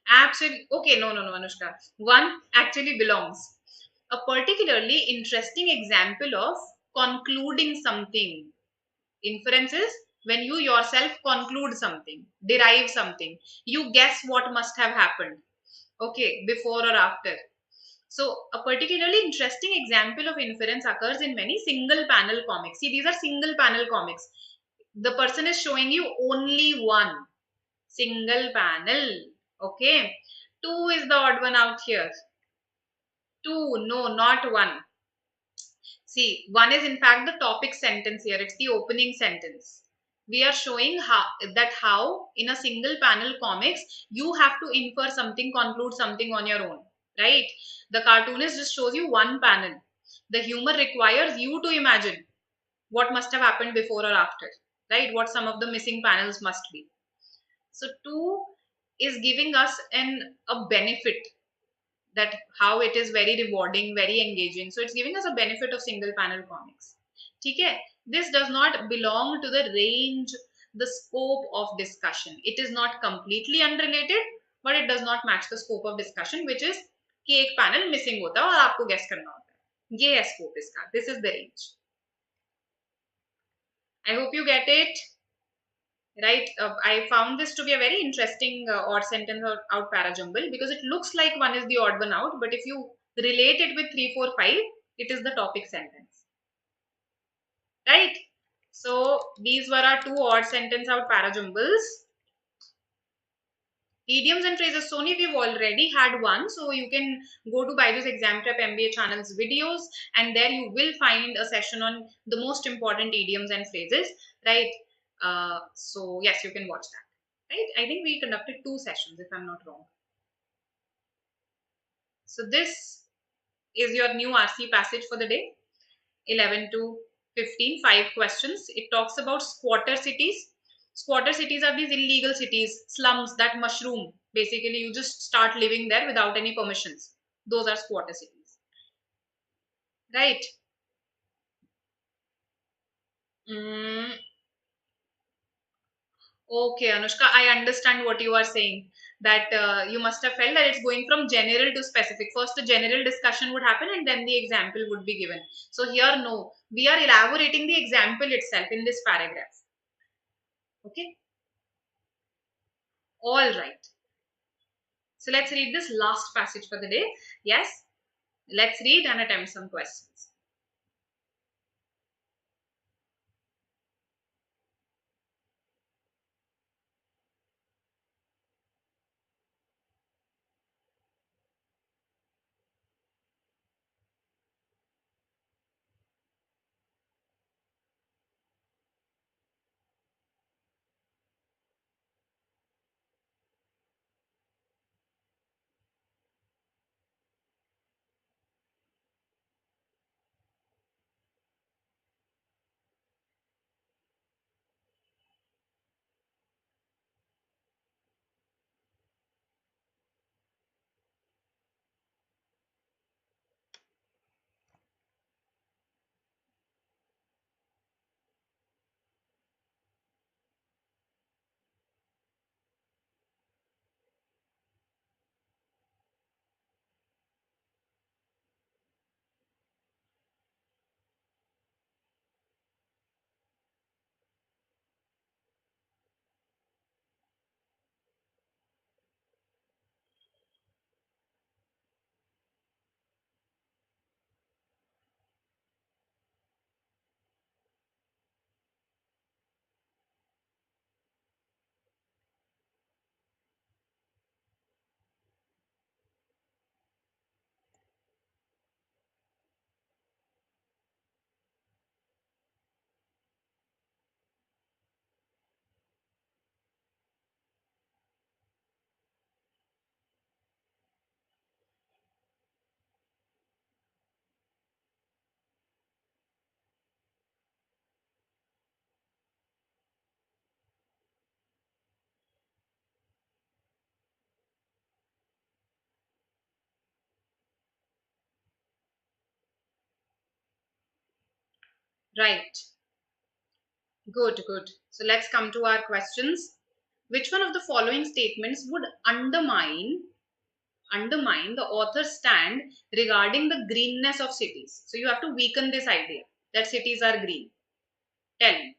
Absolutely. Okay, no, Anushka. One actually belongs. A particularly interesting example of concluding something. Inference is when you yourself conclude something, derive something, you guess what must have happened, okay, before or after. So a particularly interesting example of inference occurs in many single panel comics. See, these are single panel comics. The person is showing you only one single panel. Okay, 2 is the odd one out here. 2, no, not 1. See, 1 is in fact the topic sentence here. It's the opening sentence. We are showing how in a single panel comics, you have to infer something, conclude something on your own, right? The cartoonist just shows you one panel. The humor requires you to imagine what must have happened before or after, right? What some of the missing panels must be. So 2 is giving us a benefit, that how it is very rewarding, very engaging. So it's giving us a benefit of single panel comics. Okay, this does not belong to the range, the scope of discussion. It is not completely unrelated, but it does not match the scope of discussion, which is कि एक panel missing होता है और आपको guess करना होता है. ये है scope इसका. This is the range. I hope you get it. right? I found this to be a very interesting odd sentence out parajumble, because it looks like one is the odd one out, but if you relate it with 3, 4, 5, it is the topic sentence, right? So these were our two odd sentence out parajumbles. Idioms and phrases, Sony, we've already had one, so you can go to BYJU'S Exam Prep MBA channel's videos, and there you will find a session on the most important idioms and phrases, right? So yes, you can watch that, right? I think we conducted two sessions, if I'm not wrong. So this is your new RC passage for the day, 11 to 15, 5 questions. It talks about squatter cities. Squatter cities are these illegal cities, slums that mushroom. Basically, you just start living there without any permissions. Those are squatter cities, right? Mm, okay, Anushka, I understand what you are saying. That you must have felt that it's going from general to specific. First, the general discussion would happen, and then the example would be given. So here, no, we are elaborating the example itself in this paragraph. Okay, all right. So let's read this last passage for the day. Yes, let's read and attempt some questions. Right. Good, good. So let's come to our questions. Which one of the following statements would undermine the author's stand regarding the greenness of cities? So you have to weaken this idea that cities are green. Tell me.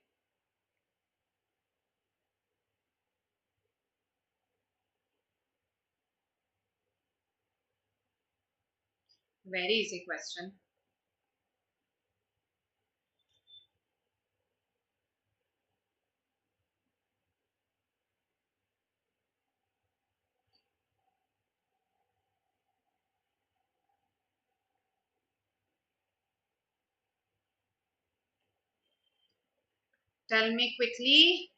Very easy question. Tell me quickly.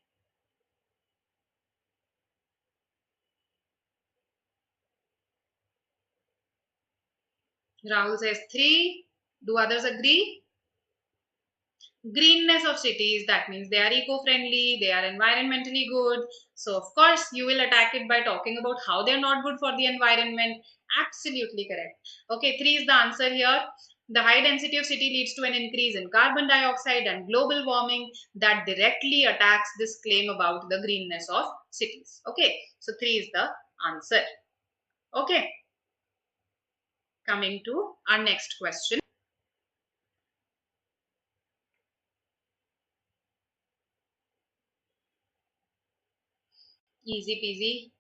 Rahul says 3. Do others agree? Greenness of cities, that means they are eco-friendly, they are environmentally good. So of course you will attack it by talking about how they are not good for the environment. Absolutely correct. Okay, 3 is the answer here. The high density of city leads to an increase in carbon dioxide and global warming that directly attacks this claim about the greenness of cities. Okay, so 3 is the answer. Okay, coming to our next question. Easy peasy.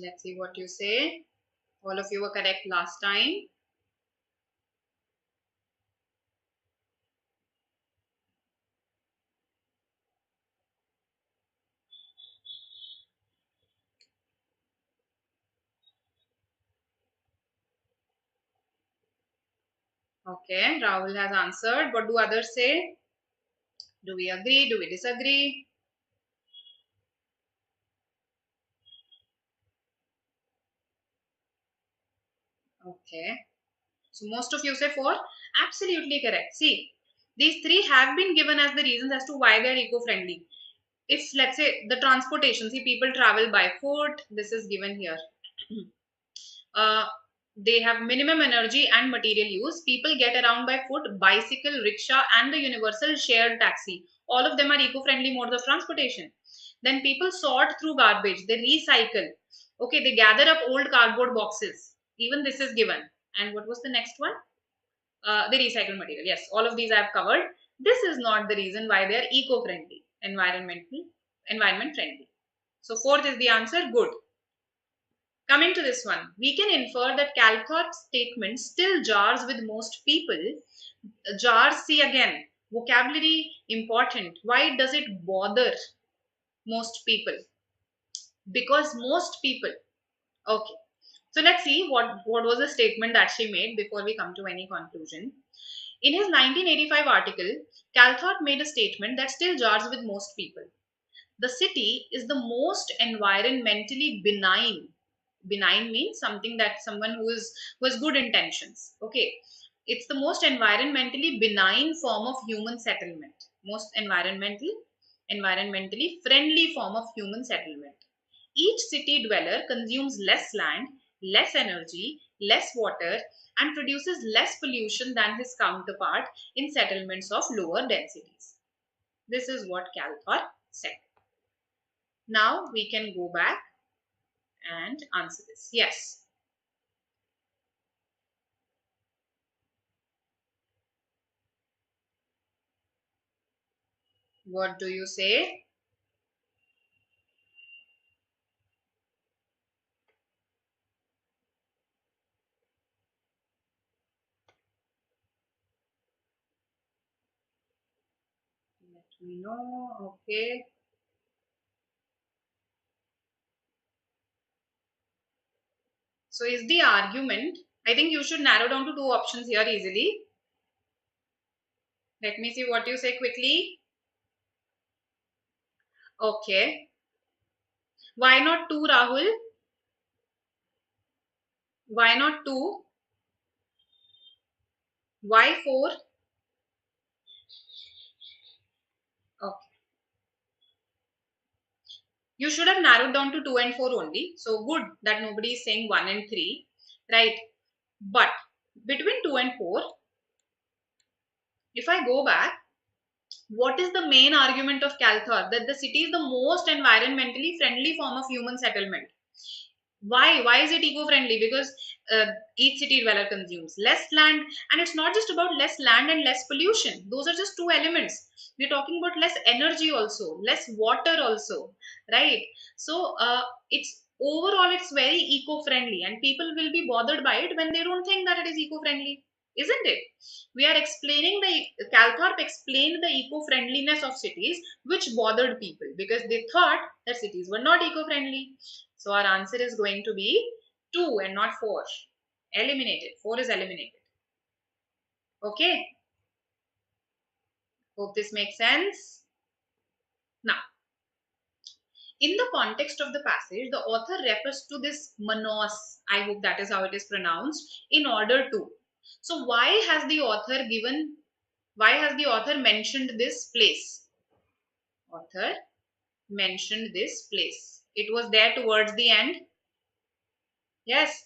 Let's see what you say. All of you were correct last time. Okay, Rahul has answered. What do others say? Do we agree? Do we disagree? Okay. So most of you say 4. Absolutely correct. See, these 3 have been given as the reasons as to why they are eco-friendly. If let's say the transportation, see people travel by foot, this is given here. uh, they have minimum energy and material use. People get around by foot, bicycle, rickshaw, and the universal shared taxi. All of them are eco-friendly modes of transportation. Then people sort through garbage, they recycle. Okay, they gather up old cardboard boxes. Even this is given. And what was the next one? The recycled material. Yes, all of these I have covered. This is not the reason why they are eco-friendly, environment friendly. So fourth is the answer. Good. Coming to this one, we can infer that Calthorpe's statement still jars with most people. Jars, see again, vocabulary important. Why does it bother most people? Because most people. Okay. So let's see what was the statement that she made before we come to any conclusion. In his 1985 article, Calthorpe made a statement that still jars with most people. The city is the most environmentally benign. Benign means something that someone who has good intentions. Okay, it's the most environmentally benign form of human settlement. Most environmentally friendly form of human settlement. Each city dweller consumes less land, less energy, less water, and produces less pollution than his counterpart in settlements of lower densities. This is what Calthorpe said. Now we can go back and answer this. Yes. What do you say? Let me know. Okay. So is the argument, I think you should narrow down to 2 options here easily. Let me see what you say quickly. Okay. Why not 2, Rahul? Why not 2? Why 4? Okay. You should have narrowed down to 2 and 4 only. So good that nobody is saying 1 and 3. Right. But between 2 and 4, if I go back, what is the main argument of Calthorpe? That the city is the most environmentally friendly form of human settlement. Why is it eco-friendly? Because each city dweller consumes less land, and it's not just about less land and less pollution. Those are just 2 elements. We're talking about less energy also, less water also, right? So it's overall it's very eco-friendly, and people will be bothered by it when they don't think that it is eco-friendly, isn't it? We are explaining the Calthorpe explained the eco-friendliness of cities, which bothered people because they thought that cities were not eco-friendly. So our answer is going to be 2 and not 4. Eliminated. 4 is eliminated. Okay. Hope this makes sense. Now, in the context of the passage, the author refers to this manos. I hope that is how it is pronounced. In order to. So why has the author mentioned this place? Author mentioned this place. It was there towards the end. Yes.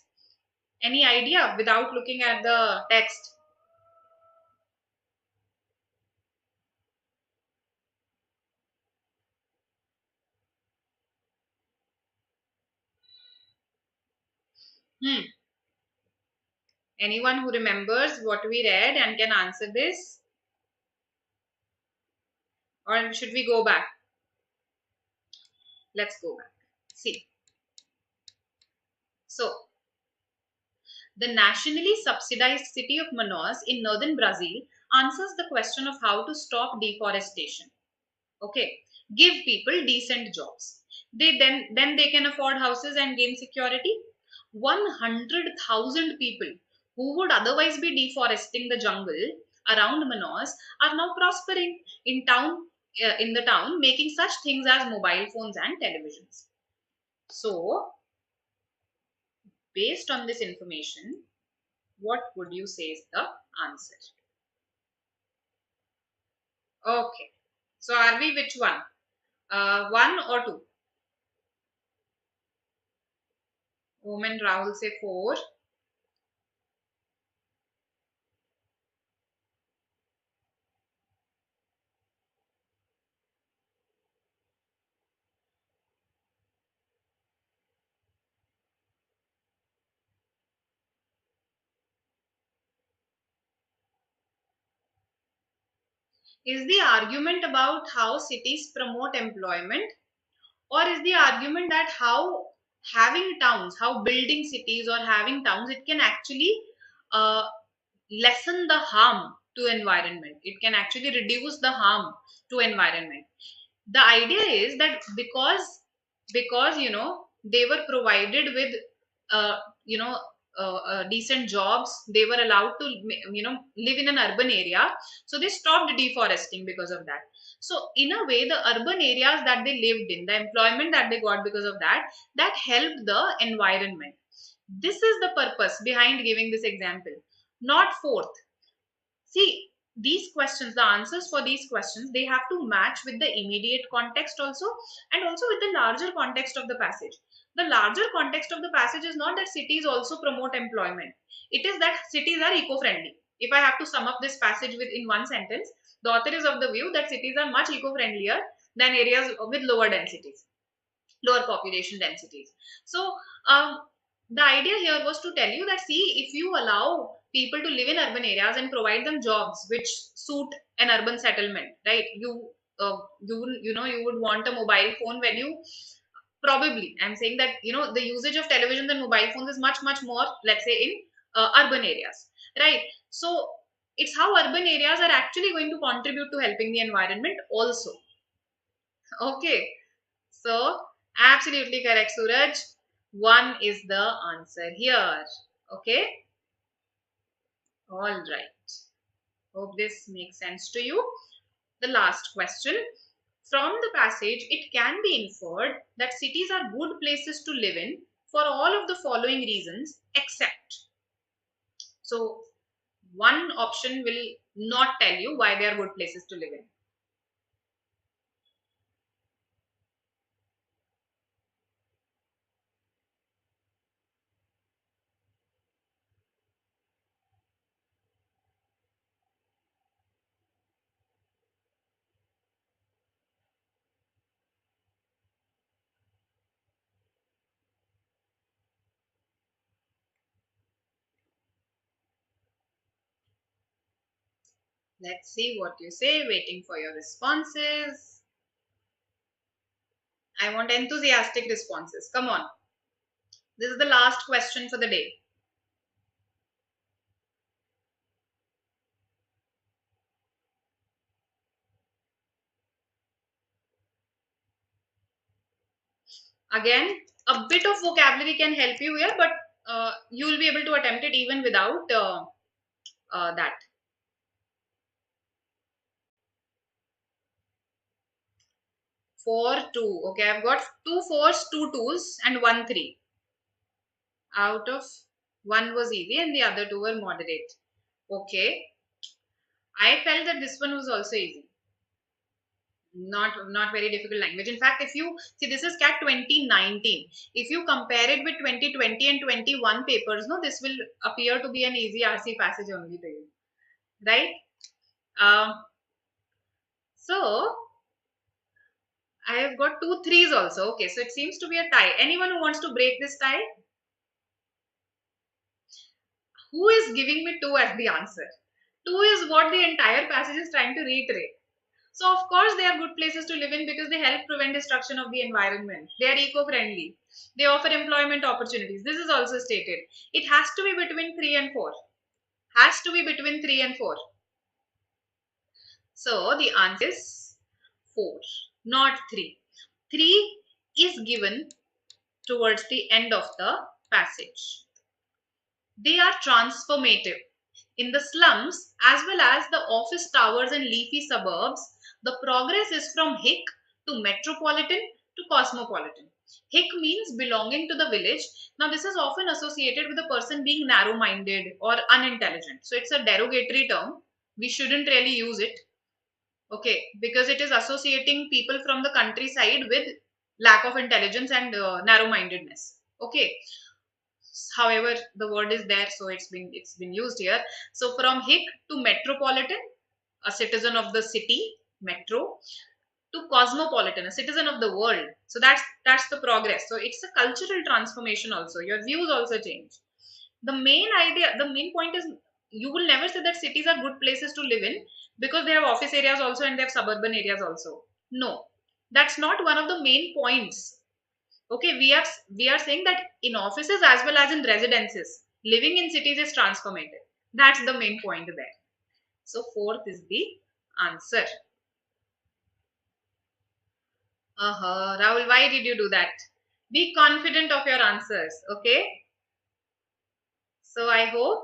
Any idea without looking at the text? Hmm. Anyone who remembers what we read and can answer this? Or should we go back? Let's go back. See. So, the nationally subsidized city of Manaus in northern Brazil answers the question of how to stop deforestation. Okay, give people decent jobs. Then they can afford houses and gain security. 100,000 people who would otherwise be deforesting the jungle around Manaus are now prospering in the town, making such things as mobile phones and televisions. So, based on this information, what would you say is the answer? Okay. So are we which one? One or two? Om and Rahul say four. Is the argument about how cities promote employment, or is the argument that how having towns, how building cities or having towns, it can actually uh, lessen the harm to environment? It can actually reduce the harm to environment. The idea is that because they were provided with uh, you know decent jobs, they were allowed to live in an urban area, so they stopped deforesting because of that. So in a way, the urban areas that they lived in, the employment that they got because of that, that helped the environment. This is the purpose behind giving this example, not fourth. See, these questions, the answers for these questions, they have to match with the immediate context also, and also with the larger context of the passage. The larger context of the passage is not that cities also promote employment. It is that cities are eco-friendly. If I have to sum up this passage in one sentence, the author is of the view that cities are much eco-friendlier than areas with lower densities, lower population densities. So um, the idea here was to tell you that, see, if you allow people to live in urban areas and provide them jobs which suit an urban settlement, right? You would want a mobile phone when you, probably I'm saying that the usage of televisions and mobile phones is much more, let's say, in urban areas, right? So it's how urban areas are actually going to contribute to helping the environment also. Okay. So, absolutely correct, Suraj. One is the answer here. Okay. All right. Hope this makes sense to you. The last question. From the passage, it can be inferred that cities are good places to live in for all of the following reasons, except. So, one option will not tell you why they are good places to live in. Let's see what you say. Waiting for your responses. I want enthusiastic responses. Come on. This is the last question for the day. Again, a bit of vocabulary can help you here, but you will be able to attempt it even without that. 4, 2. Okay, I've got 2 4s, 2 2s, and 1 3. Out of one was easy and the other two were moderate. Okay, I felt that this one was also easy. Not very difficult language. In fact, if you see, this is CAT 2019. If you compare it with 2020 and 21 papers, no, this will appear to be an easy RC passage only to you, right? So I have got 2 3s also. Okay, so it seems to be a tie. Anyone who wants to break this tie? Who is giving me 2 as the answer? 2 is what the entire passage is trying to reiterate. So of course they are good places to live in because they help prevent destruction of the environment. They are eco-friendly. They offer employment opportunities. This is also stated. It has to be between 3 and 4. Has to be between 3 and 4. So the answer is 4, not 3. 3 is given towards the end of the passage. They are transformative. In the slums as well as the office towers and leafy suburbs, the progress is from hick to metropolitan to cosmopolitan. Hick means belonging to the village. Now this is often associated with a person being narrow-minded or unintelligent. So it's a derogatory term. We shouldn't really use it. Okay, because it is associating people from the countryside with lack of intelligence and narrow-mindedness. Okay. However, the word is there, so it's been used here. So from hick to metropolitan, a citizen of the city, metro, to cosmopolitan, a citizen of the world. So that's the progress. So it's a cultural transformation also. Your views also change. The main idea, the main point is you will never say that cities are good places to live in because they have office areas also and they have suburban areas also. No, that's not one of the main points. Okay, we are saying that in offices as well as in residences, living in cities is transformative. That's the main point there. So fourth is the answer. Rahul, why did you do that? Be confident of your answers. Okay. So I hope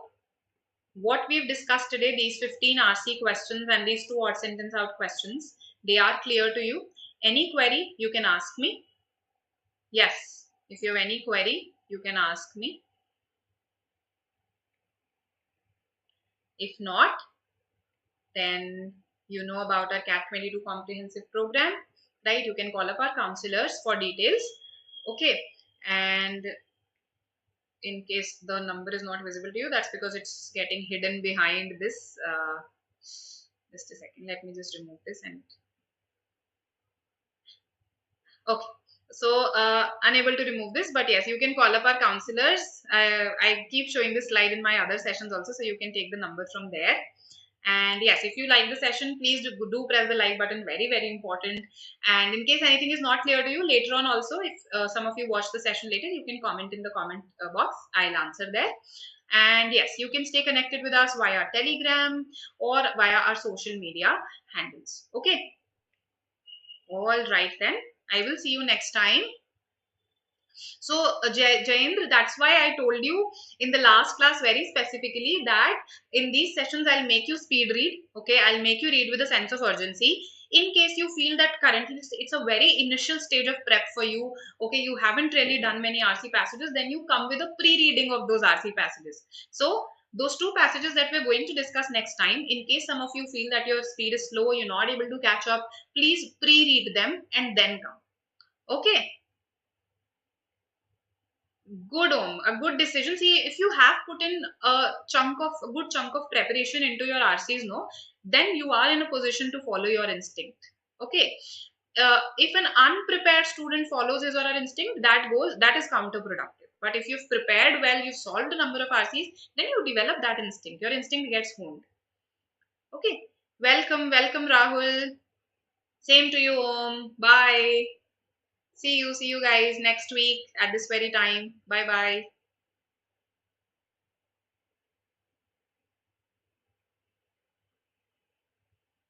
what we've discussed today, these 15 RC questions and these 2 odd sentence out questions, they are clear to you. Any query, you can ask me. Yes, if you have any query, you can ask me. If not, then you know about our CAT 22 comprehensive program, right? You can call up our counselors for details. Okay, and in case the number is not visible to you, that's because it's getting hidden behind this. Just a second, let me just remove this and okay. So unable to remove this, but yes, you can call up our counselors. I keep showing this slide in my other sessions also, so you can take the number from there. And yes, if you like the session, please do press the like button, very important. And in case anything is not clear to you later on also, if some of you watch the session later, you can comment in the comment box. I'll answer there. And yes, you can stay connected with us via Telegram or via our social media handles. Okay. All right then. I will see you next time. So Jayendra, that's why I told you in the last class very specifically that in these sessions I'll make you speed read. Okay, I'll make you read with a sense of urgency. In case you feel that currently it's a very initial stage of prep for you, okay, you haven't really done many RC passages, then you come with a pre-reading of those RC passages. So those 2 passages that we're going to discuss next time, in case some of you feel that your speed is slow, you're not able to catch up, please pre-read them and then come. Okay. Good, a good decision. See, if you have put in a good chunk of preparation into your RCs, no, then you are in a position to follow your instinct. Okay. If an unprepared student follows his or her instinct, that is counterproductive. But if you've prepared well, you've solved a number of RCs, then you develop that instinct. Your instinct gets honed. Okay. Welcome, Rahul. Same to you, Om. Bye. See you guys next week at this very time. Bye bye.